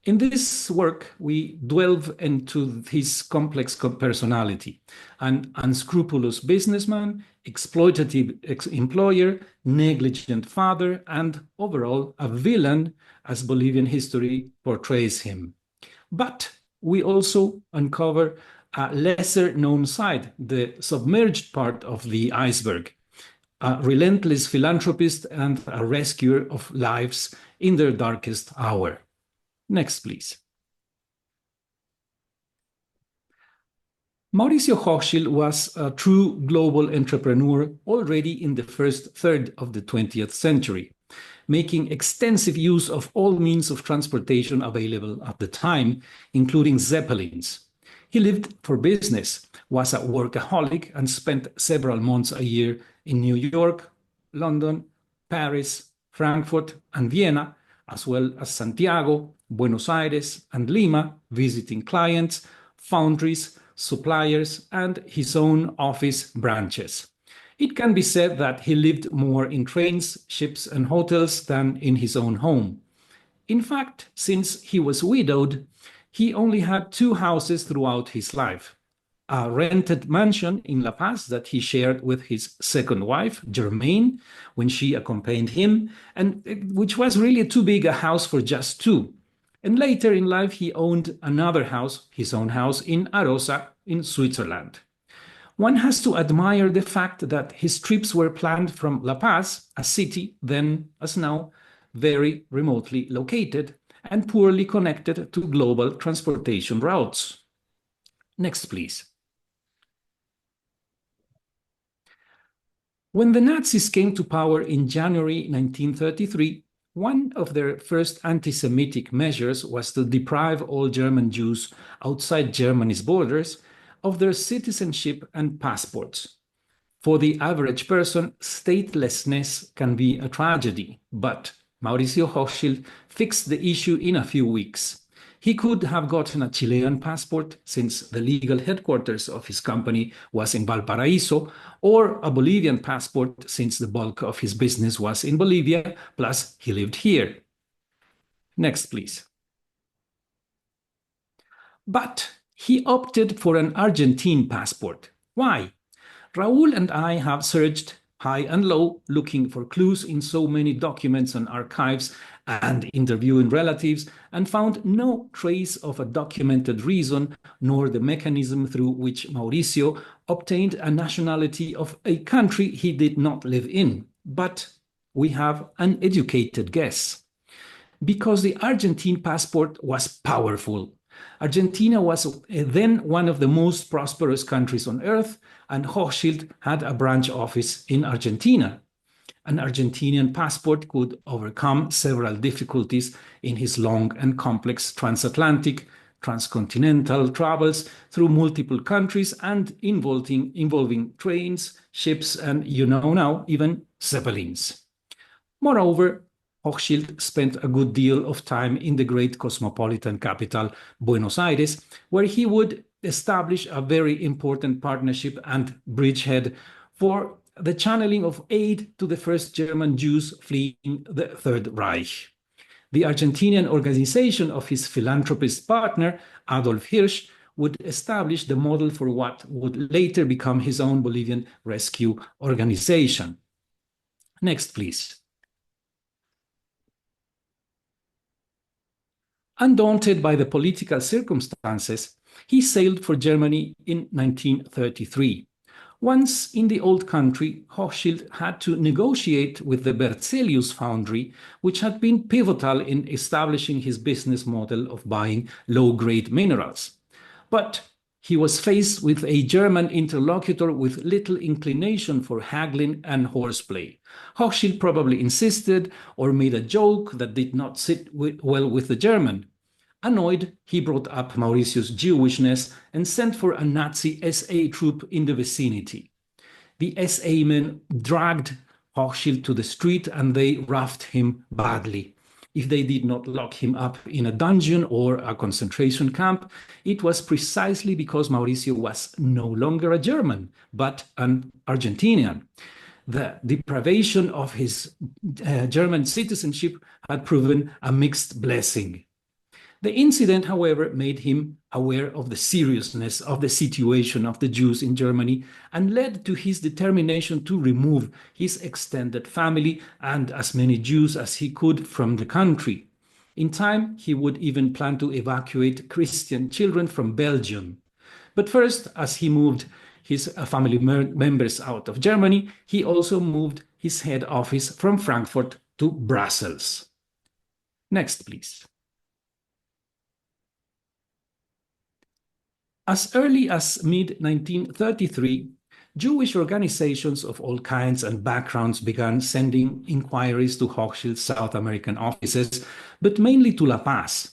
H: In this work, we delve into his complex personality, an unscrupulous businessman, exploitative employer, negligent father, and overall a villain as Bolivian history portrays him. But we also uncover a lesser-known side, the submerged part of the iceberg, a relentless philanthropist and a rescuer of lives in their darkest hour. Next, please. Mauricio Hochschild was a true global entrepreneur already in the first third of the 20th century, making extensive use of all means of transportation available at the time, including zeppelins. He lived for business, was a workaholic, and spent several months a year in New York, London, Paris, Frankfurt, and Vienna, as well as Santiago, Buenos Aires, and Lima, visiting clients, foundries, suppliers, and his own office branches. It can be said that he lived more in trains, ships, and hotels than in his own home. In fact, since he was widowed, he only had 2 houses throughout his life. A rented mansion in La Paz that he shared with his second wife, Germaine, when she accompanied him, and which was really too big a house for just 2. And later in life, he owned another house, his own house, in Arosa, in Switzerland. One has to admire the fact that his trips were planned from La Paz, a city then, as now, very remotely located, and poorly connected to global transportation routes. Next, please. When the Nazis came to power in January 1933, one of their first anti-Semitic measures was to deprive all German Jews outside Germany's borders of their citizenship and passports. For the average person, statelessness can be a tragedy, but Mauricio Hochschild fixed the issue in a few weeks. He could have gotten a Chilean passport, since the legal headquarters of his company was in Valparaiso, or a Bolivian passport, since the bulk of his business was in Bolivia, plus he lived here. Next, please. But he opted for an Argentine passport. Why? Raul and I have searched high and low, looking for clues in so many documents and archives and interviewing relatives, and found no trace of a documented reason nor the mechanism through which Mauricio obtained a nationality of a country he did not live in. But we have an educated guess. Because the Argentine passport was powerful. Argentina was then one of the most prosperous countries on earth, and Hochschild had a branch office in Argentina. An Argentinian passport could overcome several difficulties in his long and complex transatlantic, transcontinental travels through multiple countries and involving trains, ships, and, you know now, even zeppelins. Moreover, Hochschild spent a good deal of time in the great cosmopolitan capital, Buenos Aires, where he would establish a very important partnership and bridgehead for the channeling of aid to the first German Jews fleeing the Third Reich. The Argentinian organization of his philanthropist partner, Adolf Hirsch, would establish the model for what would later become his own Bolivian rescue organization. Next, please. Undaunted by the political circumstances, he sailed for Germany in 1933. Once in the old country, Hochschild had to negotiate with the Berzelius foundry, which had been pivotal in establishing his business model of buying low-grade minerals. But he was faced with a German interlocutor with little inclination for haggling and horseplay. Hochschild probably insisted or made a joke that did not sit well with the German. Annoyed, he brought up Mauricio's Jewishness and sent for a Nazi SA troop in the vicinity. The SA men dragged Hochschild to the street and they roughed him badly. If they did not lock him up in a dungeon or a concentration camp, it was precisely because Mauricio was no longer a German, but an Argentinian. The deprivation of his German citizenship had proven a mixed blessing. The incident, however, made him aware of the seriousness of the situation of the Jews in Germany and led to his determination to remove his extended family and as many Jews as he could from the country. In time, he would even plan to evacuate Christian children from Belgium. But first, as he moved his family members out of Germany, he also moved his head office from Frankfurt to Brussels. Next, please. As early as mid-1933, Jewish organizations of all kinds and backgrounds began sending inquiries to Hochschild's South American offices, but mainly to La Paz.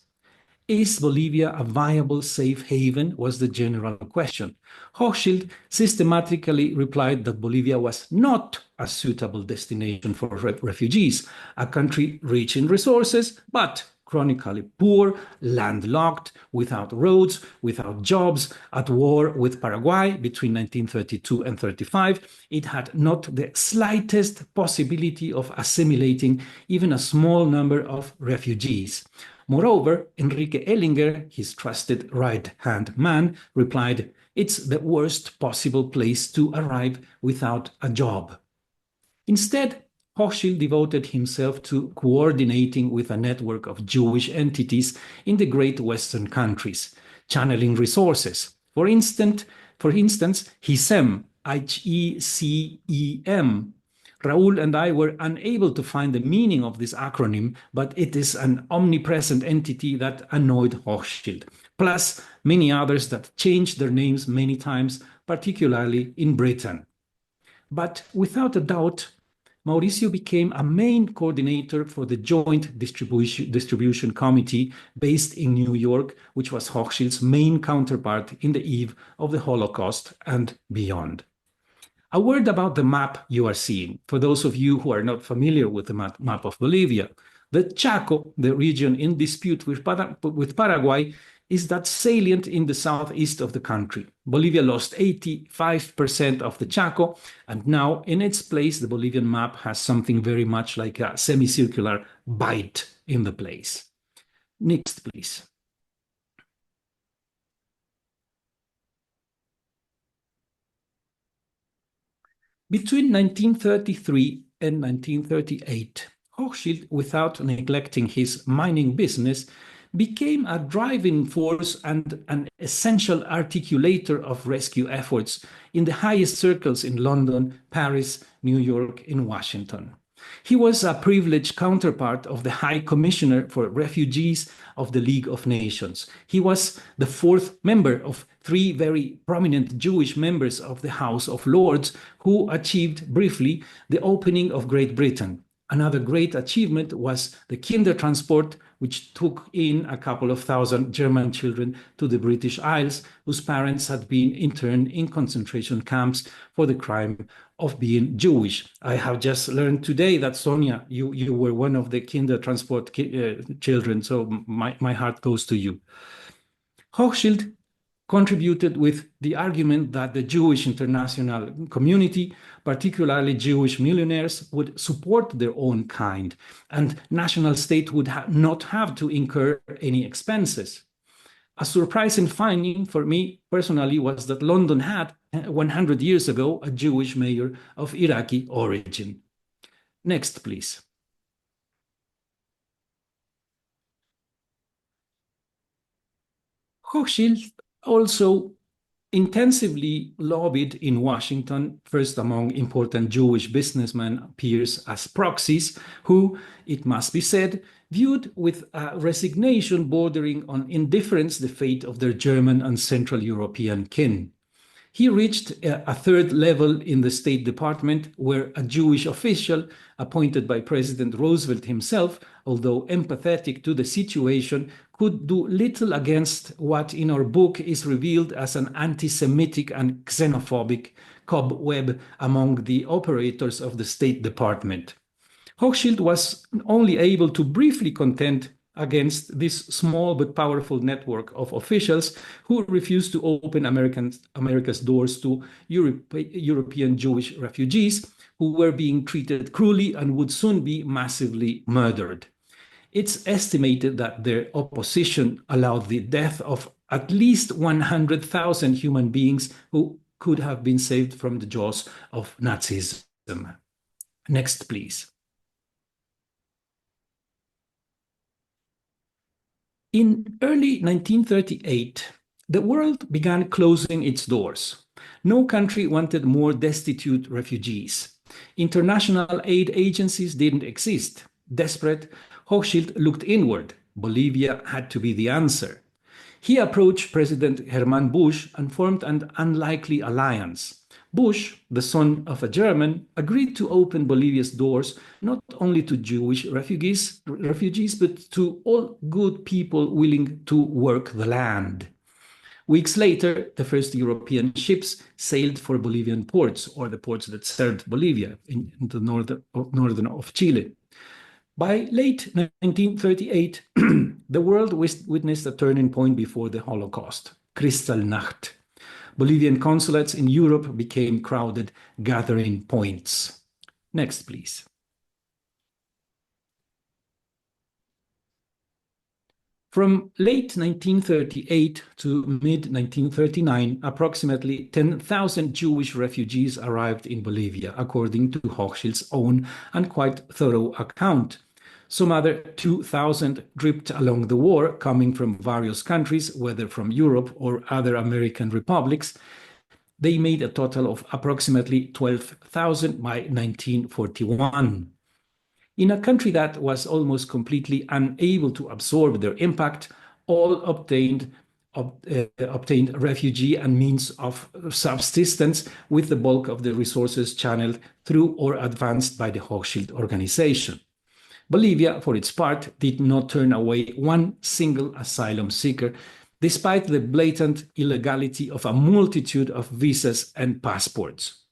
H: Is Bolivia a viable safe haven, was the general question. Hochschild systematically replied that Bolivia was not a suitable destination for refugees, a country rich in resources, but chronically poor, landlocked, without roads, without jobs, at war with Paraguay between 1932 and 35. It had not the slightest possibility of assimilating even a small number of refugees. Moreover, Enrique Ellinger, his trusted right-hand man, replied, "It's the worst possible place to arrive without a job." Instead, Hochschild devoted himself to coordinating with a network of Jewish entities in the great Western countries, channeling resources. For instance, HISEM, HECEM, Raul and I were unable to find the meaning of this acronym, but it is an omnipresent entity that annoyed Hochschild, plus many others that changed their names many times, particularly in Britain. But without a doubt, Mauricio became a main coordinator for the Joint Distribution Committee based in New York, which was Hochschild's main counterpart in the eve of the Holocaust and beyond. A word about the map you are seeing, for those of you who are not familiar with the map of Bolivia. The Chaco, the region in dispute with Paraguay, is that salient in the southeast of the country. Bolivia lost 85% of the Chaco, and now in its place, the Bolivian map has something very much like a semicircular bite in the place. Next, please. Between 1933 and 1938, Hochschild, without neglecting his mining business, became a driving force and an essential articulator of rescue efforts in the highest circles in London, Paris, New York, and Washington. He was a privileged counterpart of the High Commissioner for Refugees of the League of Nations. He was the fourth member of three very prominent Jewish members of the House of Lords who achieved briefly the opening of Great Britain. Another great achievement was the Kindertransport, which took in a couple of thousand German children to the British Isles, whose parents had been interned in concentration camps for the crime of being Jewish. I have just learned today that, Sonia, you were one of the Kindertransport children, so my heart goes to you. Hochschild contributed with the argument that the Jewish international community, particularly Jewish millionaires, would support their own kind, and national state would not have to incur any expenses. A surprising finding for me personally was that London had, 100 years ago, a Jewish mayor of Iraqi origin. Next, please. Hochschild also intensively lobbied in Washington, first among important Jewish businessmen peers as proxies, who, it must be said, viewed with resignation bordering on indifference the fate of their German and Central European kin. He reached a third level in the State Department, where a Jewish official appointed by President Roosevelt himself, although empathetic to the situation, could do little against what in our book is revealed as an anti-Semitic and xenophobic cobweb among the operators of the State Department. Hochschild was only able to briefly contend against this small but powerful network of officials who refused to open America's doors to European Jewish refugees who were being treated cruelly and would soon be massively murdered. It's estimated that their opposition allowed the death of at least 100,000 human beings who could have been saved from the jaws of Nazism. Next, please. In early 1938, the world began closing its doors. No country wanted more destitute refugees. International aid agencies didn't exist. Desperate, Hochschild looked inward. Bolivia had to be the answer. He approached President Hermann Busch and formed an unlikely alliance. Busch, the son of a German, agreed to open Bolivia's doors not only to Jewish refugees, but to all good people willing to work the land. Weeks later, the first European ships sailed for Bolivian ports, or the ports that served Bolivia in the northern of Chile. By late 1938, the world witnessed a turning point before the Holocaust, Kristallnacht. Bolivian consulates in Europe became crowded gathering points. Next, please. From late 1938 to mid-1939, approximately 10,000 Jewish refugees arrived in Bolivia, according to Hochschild's own and quite thorough account. Some other 2,000 dripped along the war, coming from various countries, whether from Europe or other American republics. they made a total of approximately 12,000 by 1941. In a country that was almost completely unable to absorb their impact, all obtained refugee and means of subsistence, with the bulk of the resources channeled through or advanced by the Hochschild organization. Bolivia, for its part, did not turn away one single asylum seeker, despite the blatant illegality of a multitude of visas and passports.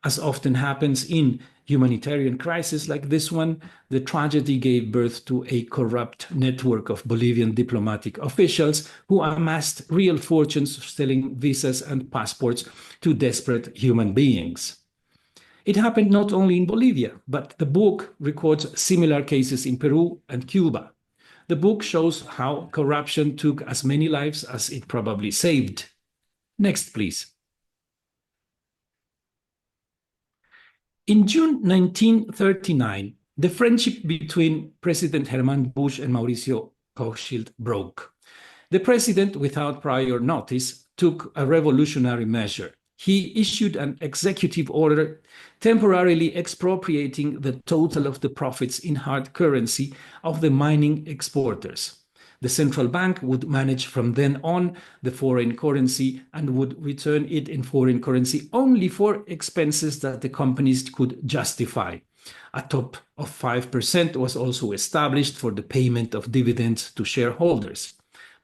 H: As often happens in humanitarian crises like this one, the tragedy gave birth to a corrupt network of Bolivian diplomatic officials who amassed real fortunes selling visas and passports to desperate human beings. It happened not only in Bolivia, but the book records similar cases in Peru and Cuba. The book shows how corruption took as many lives as it probably saved. Next, please. In June 1939, the friendship between President Hermann Busch and Mauricio Hochschild broke. The president, without prior notice, took a revolutionary measure. He issued an executive order temporarily expropriating the total of the profits in hard currency of the mining exporters. The central bank would manage from then on the foreign currency and would return it in foreign currency only for expenses that the companies could justify. A top of 5% was also established for the payment of dividends to shareholders.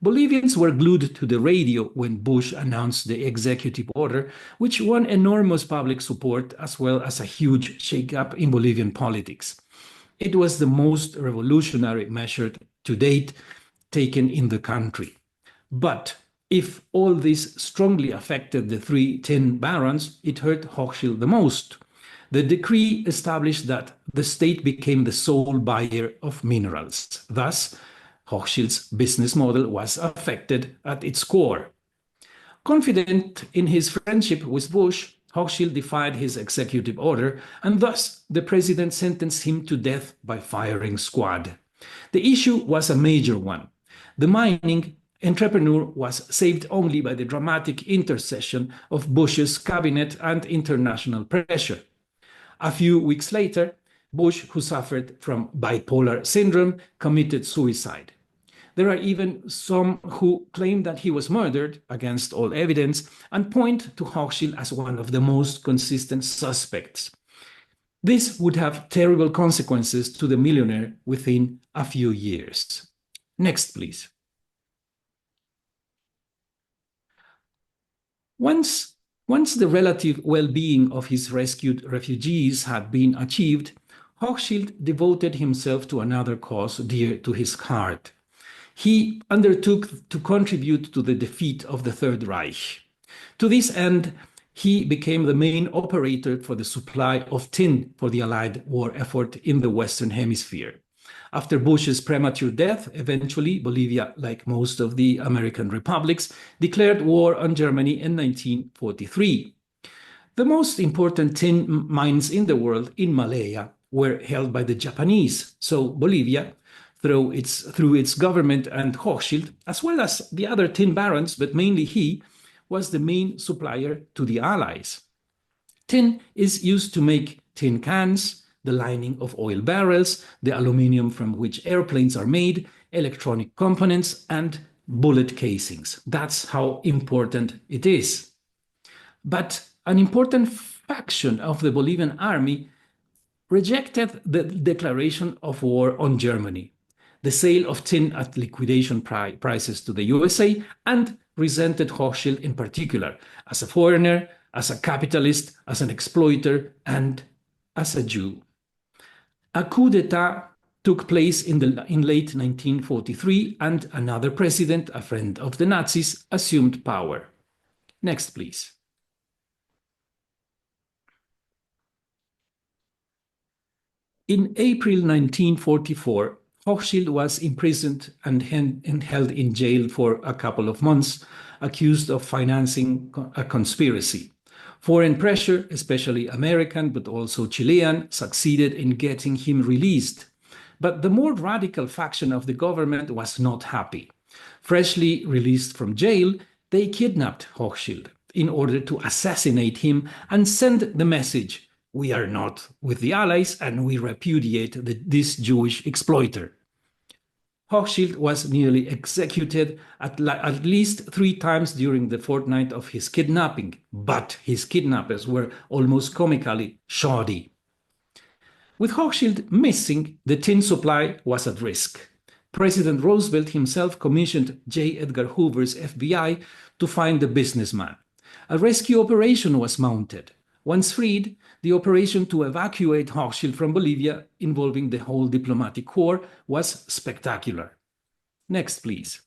H: Bolivians were glued to the radio when Bush announced the executive order, which won enormous public support as well as a huge shakeup in Bolivian politics. It was the most revolutionary measure to date taken in the country. But if all this strongly affected the three tin barons, it hurt Hochschild the most. The decree established that the state became the sole buyer of minerals. Thus, Hochschild's business model was affected at its core. Confident in his friendship with Bush, Hochschild defied his executive order, and thus the president sentenced him to death by firing squad. The issue was a major one. The mining entrepreneur was saved only by the dramatic intercession of Bush's cabinet and international pressure. A few weeks later, Bush, who suffered from bipolar syndrome, committed suicide. There are even some who claim that he was murdered against all evidence and point to Hochschild as one of the most consistent suspects. This would have terrible consequences to the millionaire within a few years. Next, please. Once the relative well-being of his rescued refugees had been achieved, Hochschild devoted himself to another cause dear to his heart. He undertook to contribute to the defeat of the Third Reich. To this end, he became the main operator for the supply of tin for the Allied war effort in the Western Hemisphere. After Bush's premature death, eventually Bolivia, like most of the American republics, declared war on Germany in 1943. The most important tin mines in the world in Malaya were held by the Japanese, so Bolivia, through its government and Hochschild, as well as the other tin barons, but mainly he, was the main supplier to the Allies. Tin is used to make tin cans, the lining of oil barrels, the aluminum from which airplanes are made, electronic components, and bullet casings. That's how important it is. But an important faction of the Bolivian army rejected the declaration of war on Germany, the sale of tin at liquidation prices to the USA, and resented Hochschild in particular as a foreigner, as a capitalist, as an exploiter, and as a Jew. A coup d'etat took place in late 1943, and another president, a friend of the Nazis, assumed power. Next, please. In April 1944, Hochschild was imprisoned and held in jail for a couple of months, accused of financing a conspiracy. Foreign pressure, especially American but also Chilean, succeeded in getting him released. But the more radical faction of the government was not happy. Freshly released from jail, they kidnapped Hochschild. in order to assassinate him and send the message, we are not with the Allies and we repudiate this Jewish exploiter. Hochschild was nearly executed at least 3 times during the fortnight of his kidnapping, but his kidnappers were almost comically shoddy. With Hochschild missing, the tin supply was at risk. President Roosevelt himself commissioned J. Edgar Hoover's FBI to find the businessman. A rescue operation was mounted. Once freed, the operation to evacuate Hochschild from Bolivia, involving the whole diplomatic corps, was spectacular. Next, please.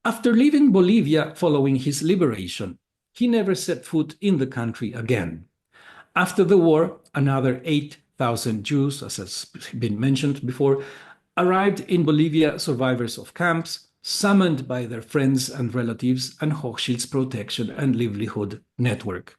H: After leaving Bolivia following his liberation, he never set foot in the country again. After the war, another 8,000 Jews, as has been mentioned before, arrived in Bolivia, survivors of camps, summoned by their friends and relatives and Hochschild's protection and livelihood network.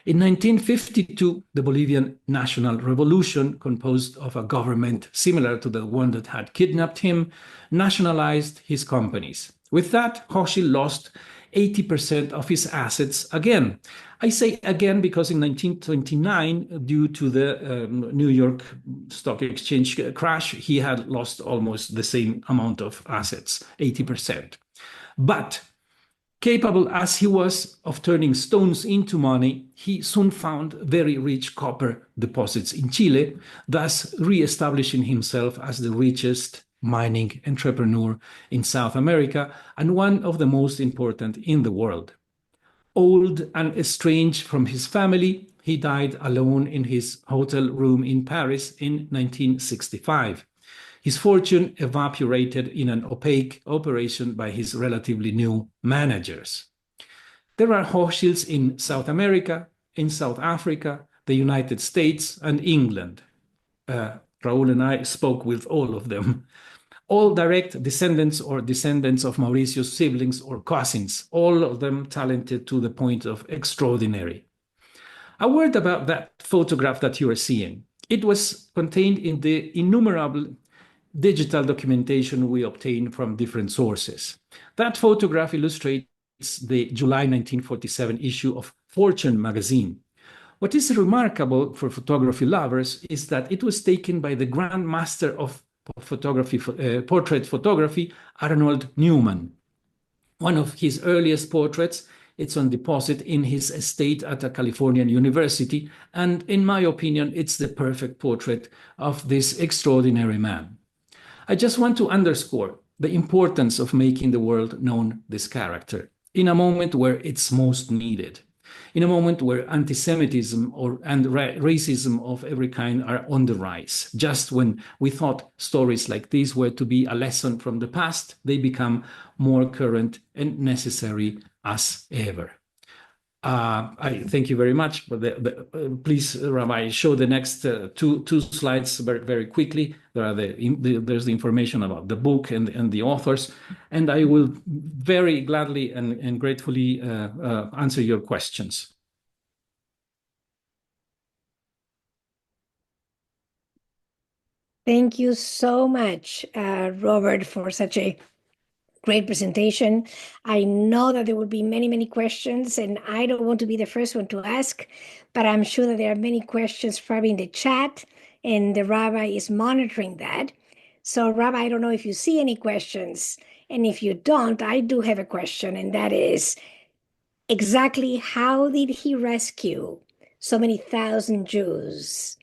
H: In 1952, the Bolivian National Revolution, composed of a government similar to the one that had kidnapped him, nationalized his companies. With that, Hochschild lost 80% of his assets again. I say again because in 1929, due to the New York Stock Exchange crash, he had lost almost the same amount of assets, 80%. But capable as he was of turning stones into money, he soon found very rich copper deposits in Chile, thus re-establishing himself as the richest mining entrepreneur in South America and one of the most important in the world. Old and estranged from his family, he died alone in his hotel room in Paris in 1965. His fortune evaporated in an opaque operation by his relatively new managers. There are Hochschilds in South America, in South Africa, the United States, and England. Raúl and I spoke with all of them. All direct descendants or descendants of Mauricio's siblings or cousins, all of them talented to the point of extraordinary. A word about that photograph that you are seeing. It was contained in the innumerable digital documentation we obtained from different sources. That photograph illustrates the July 1947 issue of Fortune magazine. What is remarkable for photography lovers is that it was taken by the Grand Master of portrait photography, Arnold Newman. One of his earliest portraits, it's on deposit in his estate at a Californian university, and in my opinion, it's the perfect portrait of this extraordinary man. I just want to underscore the importance of making the world known this character in a moment where it's most needed, in a moment where anti-Semitism and racism of every kind are on the rise. Just when we thought stories like these were to be a lesson from the past, they become more current and necessary as ever. I thank you very much. Please, Rabbi, show the next two slides very quickly. There's the information about the book and the authors, and I will very gladly and gratefully answer your questions.
B: Thank you so much, Robert, for such a great presentation. I know that there will be many, many questions, and I don't want to be the first one to ask, but I'm sure that there are many questions probably in the chat, and the Rabbi is monitoring that. So, Rabbi, I don't know if you see any questions, and if you don't, I do have a question, and that is exactly how did he rescue so many thousand Jews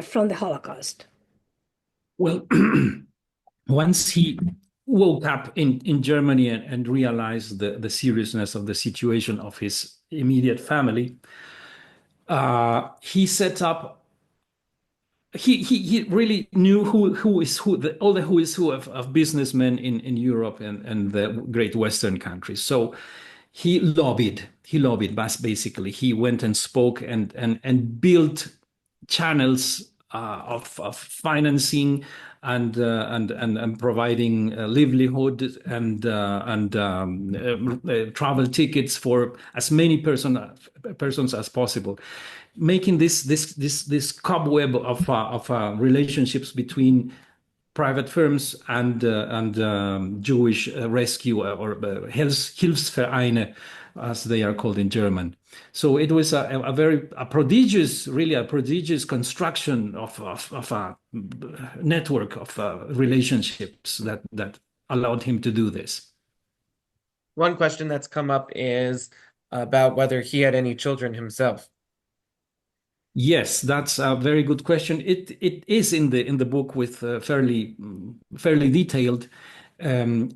B: from the Holocaust?
H: Well, once he woke up in Germany and realized the seriousness of the situation of his immediate family, he set up. He really knew who is who, all the who is who of businessmen in Europe and the great Western countries. So he lobbied. Basically, he went and spoke and built channels of financing and providing livelihood and travel tickets for as many persons as possible, making this cobweb of relationships between private firms and Jewish rescue or Hilfsvereine, as they are called in German. So it was a prodigious construction of a network of relationships that allowed him to do this.
C: One question that's come up is about whether he had any children himself.
H: Yes, that's a very good question. It is in the book with fairly detailed.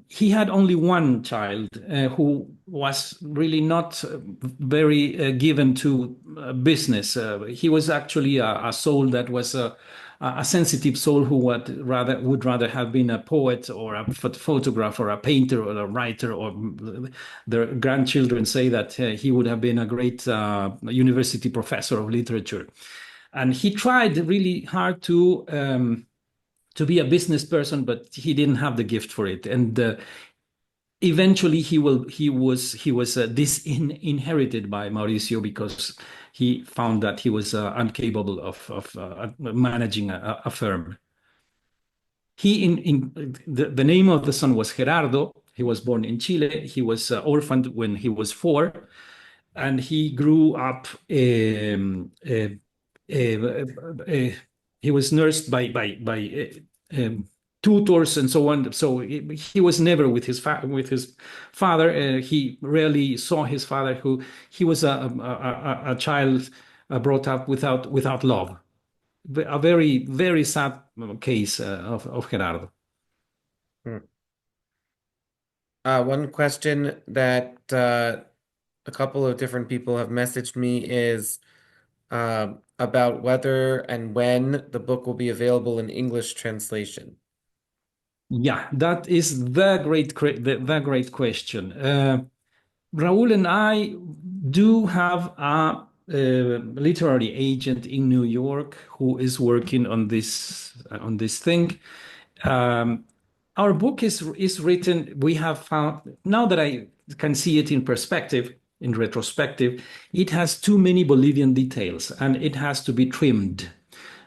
H: He had only one child who was really not very given to business. He was actually a soul that was a sensitive soul who would rather have been a poet or a photographer, a painter or a writer. Or their grandchildren say that he would have been a great university professor of literature. And he tried really hard to be a business person, but he didn't have the gift for it. And eventually, he was disinherited by Mauricio because he found that he was incapable of managing a firm. The name of the son was Gerardo. He was born in Chile. He was orphaned when he was 4, and he grew up. He was nursed by tutors and so on. So he was never with his father. He rarely saw his father. He was a child brought up without love. A very, very sad case of Gerardo.
C: One question that a couple of different people have messaged me is about whether and when the book will be available in English translation.
H: Yeah, that is the great question. Raul and I do have a literary agent in New York who is working on this thing. Our book is written. We have found, now that I can see it in perspective, in retrospective, it has too many Bolivian details and it has to be trimmed.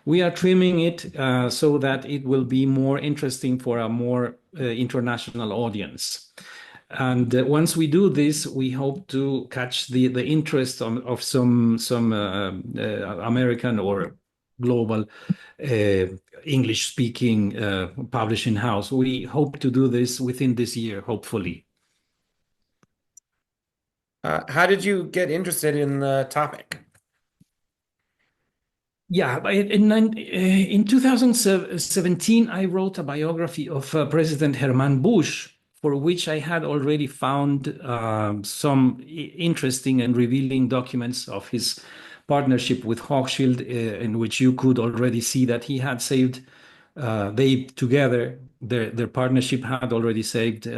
H: We are trimming it so that it will be more interesting for a more international audience. And once we do this, we hope to catch the interest of some American or global English-speaking publishing house. We hope to do this within this year, hopefully.
C: How did you get interested in the topic?
H: Yeah, in 2017, I wrote a biography of President Herman Bush, for which I had already found some interesting and revealing documents of his partnership with Hochschild, in which you could already see that he had saved, they together, their partnership had already saved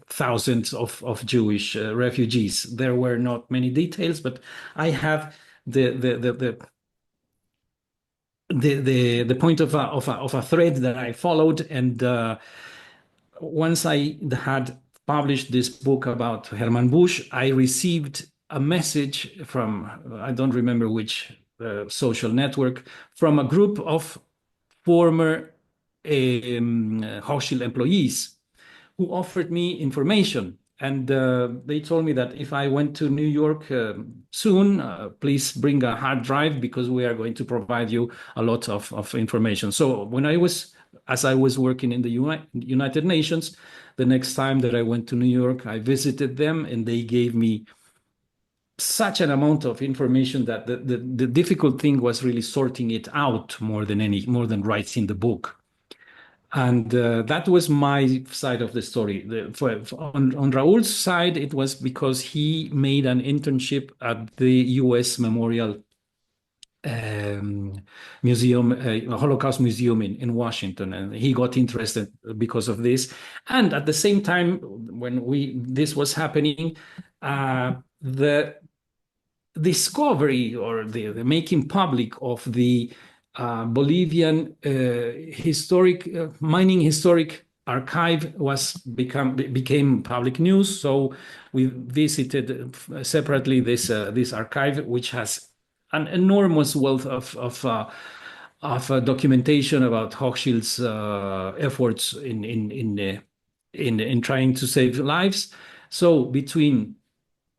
H: thousands of Jewish refugees. There were not many details, but I have the point of a thread that I followed, and once I had published this book about Herman Bush, I received a message from, I don't remember which social network, from a group of former Hochschild employees who offered me information. And they told me that if I went to New York soon, please bring a hard drive because we are going to provide you a lot of information. So as I was working in the United Nations, the next time that I went to New York, I visited them and they gave me such an amount of information that the difficult thing was really sorting it out more than writing the book. And that was my side of the story. On Raul's side, it was because he made an internship at the U.S. Memorial Museum, Holocaust Museum in Washington, and he got interested because of this. And at the same time, when this was happening, the discovery or the making public of the Bolivian mining historic archive became public news. So we visited separately this archive, which has an enormous wealth documentation about Hochschild's efforts in trying to save lives. So between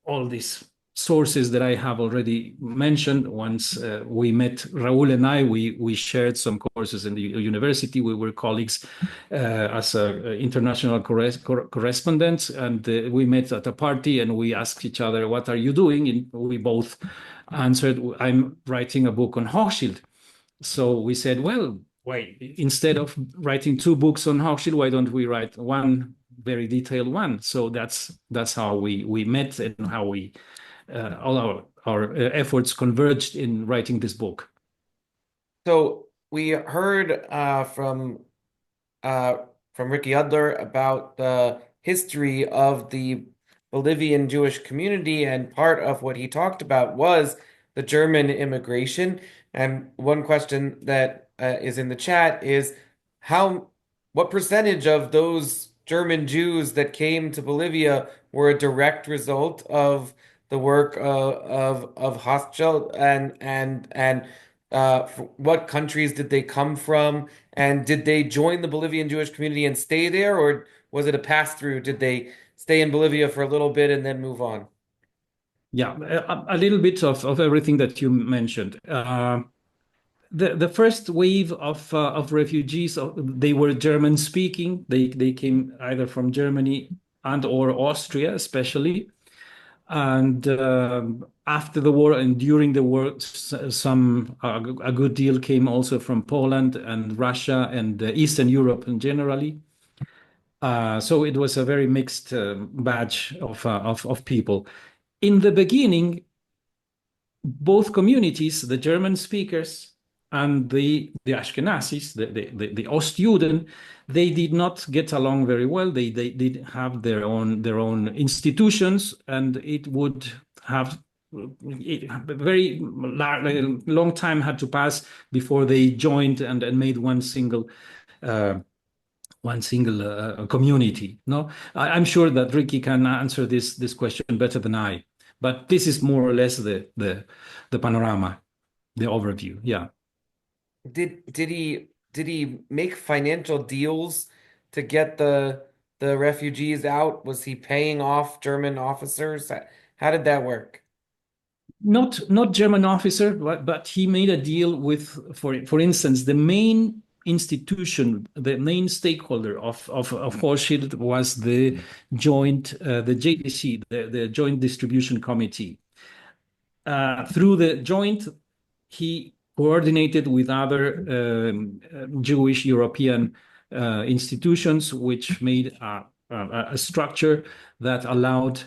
H: all these sources that I have already mentioned, once we met, Raúl and I, we shared some courses in the university. We were colleagues as international correspondents, and we met at a party and we asked each other, "What are you doing?" And we both answered, "I'm writing a book on Hochschild." So we said, well, wait, instead of writing two books on Hochschild, why don't we write one very detailed one? So that's how we met and how we all our efforts converged in writing this book.
C: So we heard from Ricky Udler about the history of the Bolivian Jewish community, and part of what he talked about was the German immigration. And one question that is in the chat is what percentage of those German Jews that came to Bolivia were a direct result of the work of Hochschild, and what countries did they come from? And did they join the Bolivian Jewish community and stay there, or was it a pass through? Did they stay in Bolivia for a little bit and then move on?
H: Yeah, a little bit of everything that you mentioned. The first wave of refugees, they were German speaking. They came either from Germany and or Austria, especially. And after the war and during the war, a good deal came also from Poland and Russia and Eastern Europe and generally. So it was a very mixed batch of people. In the beginning, both communities, the German speakers and the Ashkenazis, the Ostjuden, they did not get along very well. They did have their own institutions, and it would have a very long time had to pass before they joined and made one single community. No, I'm sure that Ricky can answer this question better than I. But this is more or less the panorama, the overview. Yeah.
C: Did he make financial deals to get the refugees out? Was he paying off German officers? How did that work?
H: Not German officer, but he made a deal with, for instance, the main institution, the main stakeholder of Hochschild was the JDC, the Joint Distribution Committee. Through the joint, he coordinated with other Jewish European institutions, which made a structure that allowed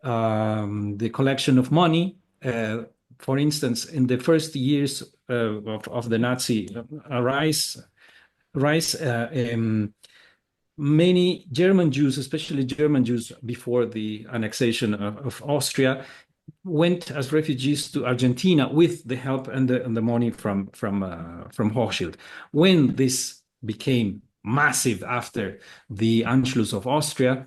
H: the collection of money. For instance, in the first years of the Nazi rise, many German Jews, especially German Jews before the annexation of Austria, went as refugees to Argentina with the help and the money from Hochschild. When this became massive after the Anschluss of Austria,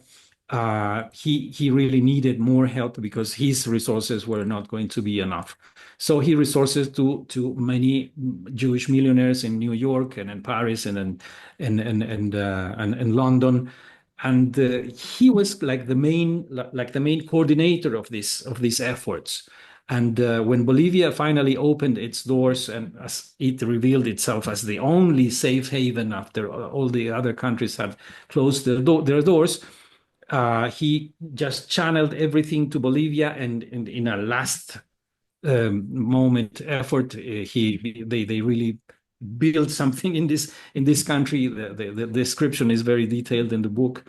H: he really needed more help because his resources were not going to be enough. So he resources to many Jewish millionaires in New York and in Paris and in London, and he was like the main coordinator of these efforts. And when Bolivia finally opened its doors and as it revealed itself as the only safe haven after all the other countries had closed their doors, he just channeled everything to Bolivia, and in a last moment effort, they really build something in this country. The description is very detailed in the book.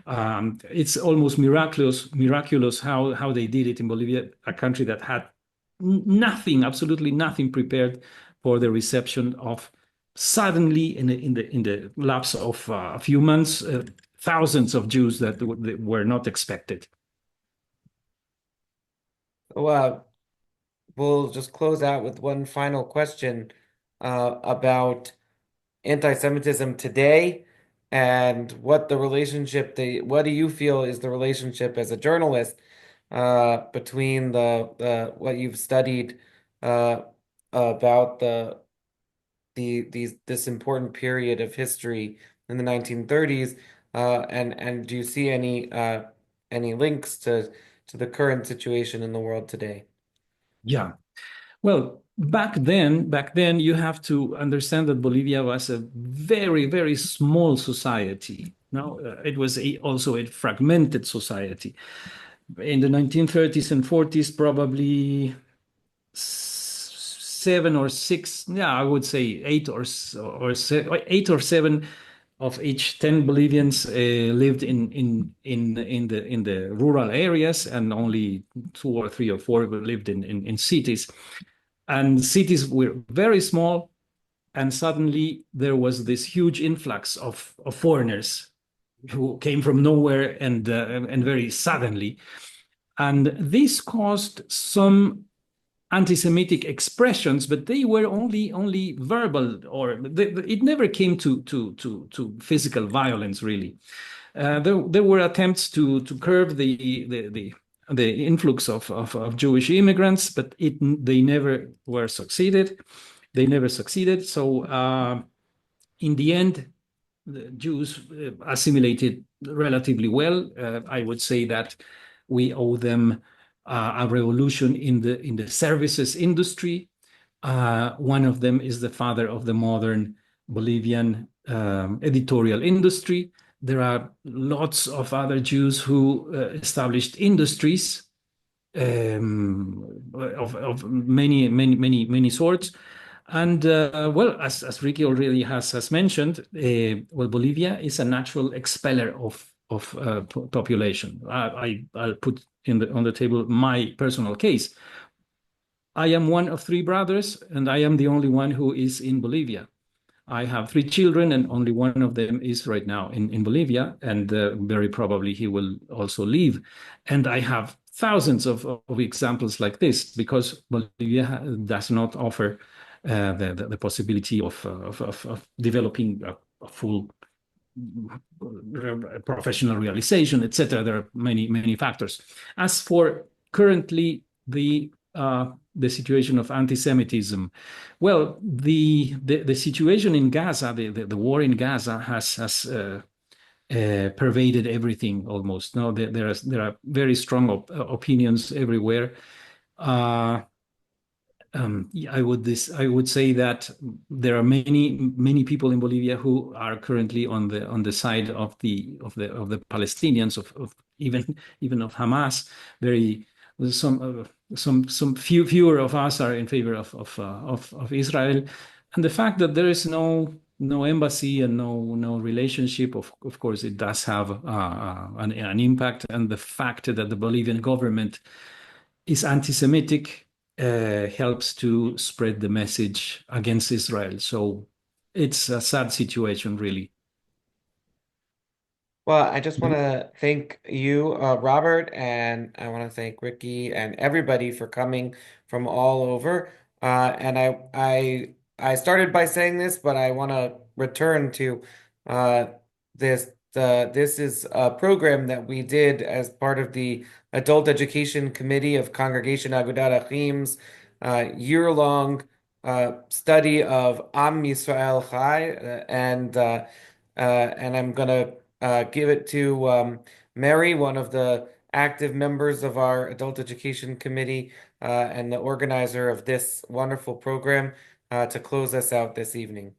H: It's almost miraculous how they did it in Bolivia, a country that had nothing, absolutely nothing prepared for the reception of suddenly in the lapse of a few months, thousands of Jews that were not expected.
C: Well, we'll just close out with one final question about anti-Semitism today and what do you feel is the relationship as a journalist between the what you've studied about the this important period of history in the 1930s? And do you see any links to the current situation in the world today?
H: Yeah. Well, back then, you have to understand that Bolivia was a very, very small society. No, it was also a fragmented society. In the 1930s and 40s, probably seven or six, yeah, I would say eight or seven of each 10 Bolivians lived in the rural areas, and only two or three or four lived in cities. And cities were very small, and suddenly there was this huge influx of foreigners who came from nowhere and very suddenly. And this caused some anti-Semitic expressions, but they were only verbal, or it never came to physical violence, really. There were attempts to curb the influx of Jewish immigrants, but they never were succeeded. They never succeeded. So in the end, the Jews assimilated relatively well. I would say that we owe them a revolution in the services industry. One of them is the father of the modern Bolivian editorial industry. There are lots of other Jews who established industries of many sorts. And well, as Ricky already has mentioned, well, Bolivia is a natural expeller of population. I'll put on the table my personal case. I am one of three brothers, and I am the only one who is in Bolivia. I have three children, and only one of them is right now in Bolivia, and very probably he will also leave. And I have thousands of examples like this, because Bolivia does not offer the possibility of developing a full professional realization, etc. There are many factors. As for currently the situation of anti-Semitism, well, the situation in Gaza, the war in Gaza has pervaded everything almost. No, there are very strong opinions everywhere. I would say that there are many people in Bolivia who are currently on the side of the Palestinians, of even of Hamas. Some fewer of us are in favor of Israel, and the fact that there is no embassy and no relationship, of course it does have an impact. And the fact that the Bolivian government is anti-Semitic helps to spread the message against Israel. So it's a sad situation, really.
C: Well, I just want to thank you, Robert, and I want to thank Ricky and everybody for coming from all over. And I started by saying this, but I want to return to this. This is a program that we did as part of the Adult Education Committee of Congregation Agudat Achim's year-long study of Am Yisrael Chai, and I'm gonna give it to Mary, one of the active members of our Adult Education Committee and the organizer of this wonderful program, to close us out this evening.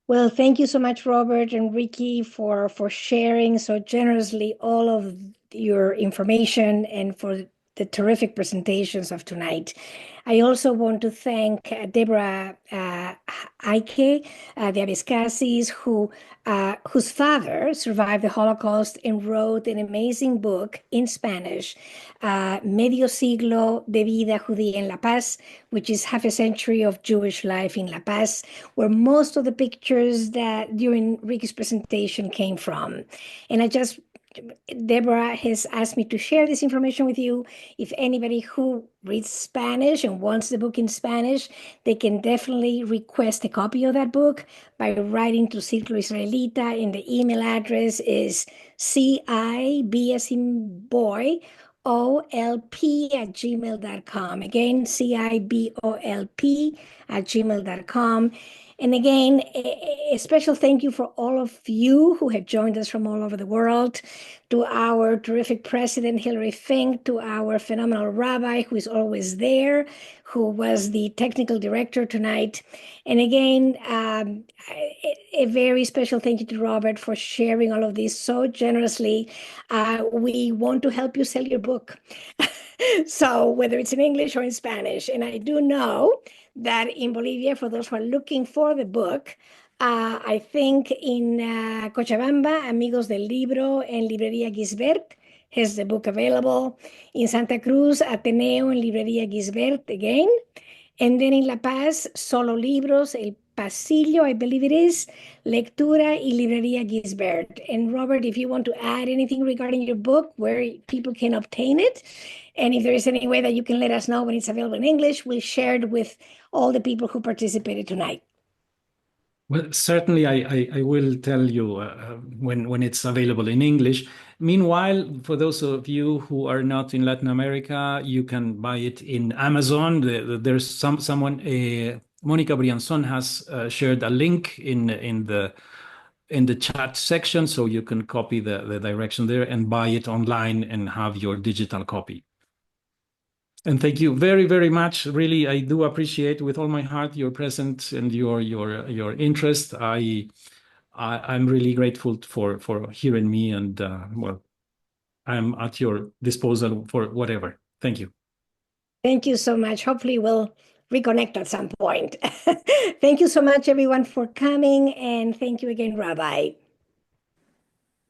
B: Well, thank you so much, Robert and Ricky, for sharing so generously all of your information and for the terrific presentations of tonight. I also want to thank Deborah Ike, the Abescasis, whose father survived the Holocaust and wrote an amazing book in Spanish, Medio Siglo de Vida Judía en La Paz, which is half a century of Jewish life in La Paz, where most of the pictures that during Ricky's presentation came from. And Deborah has asked me to share this information with you. If anybody who reads Spanish and wants the book in Spanish, they can definitely request a copy of that book by writing to Círculo Israelita, and the email address is CIB as in boy, cibolp@gmail.com. Again, cibolp@gmail.com. And again, a special thank you for all of you who have joined us from all over the world, to our terrific president, Hilary Fink, to our phenomenal rabbi, who is always there, who was the technical director tonight. And again, a very special thank you to Robert for sharing all of this so generously. We want to help you sell your book. So whether it's in English or in Spanish. And I do know that in Bolivia, for those who are looking for the book, I think in Cochabamba, Amigos del Libro and Librería Gisbert has the book available. In Santa Cruz, Ateneo and Librería Gisbert again. And then in La Paz, Solo Libros, El Pasillo, I believe it is, Lectura y Librería Gisbert. And Robert, if you want to add anything regarding your book, where people can obtain it, and if there is any way that you can let us know when it's available in English, we'll share it with all the people who participated tonight.
H: Well, certainly, I will tell you when it's available in English. Meanwhile, for those of you who are not in Latin America, you can buy it in Amazon. There's someone, Monica Brianzon has shared a link in the chat section, so you can copy the direction there and buy it online and have your digital copy. And thank you very, very much. Really, I do appreciate with all my heart your presence and your interest. I'm really grateful for hearing me, and well, I'm at your disposal for whatever. Thank you.
B: Thank you so much. Hopefully we'll reconnect at some point. Thank you so much, everyone, for coming, and thank you again, Rabbi.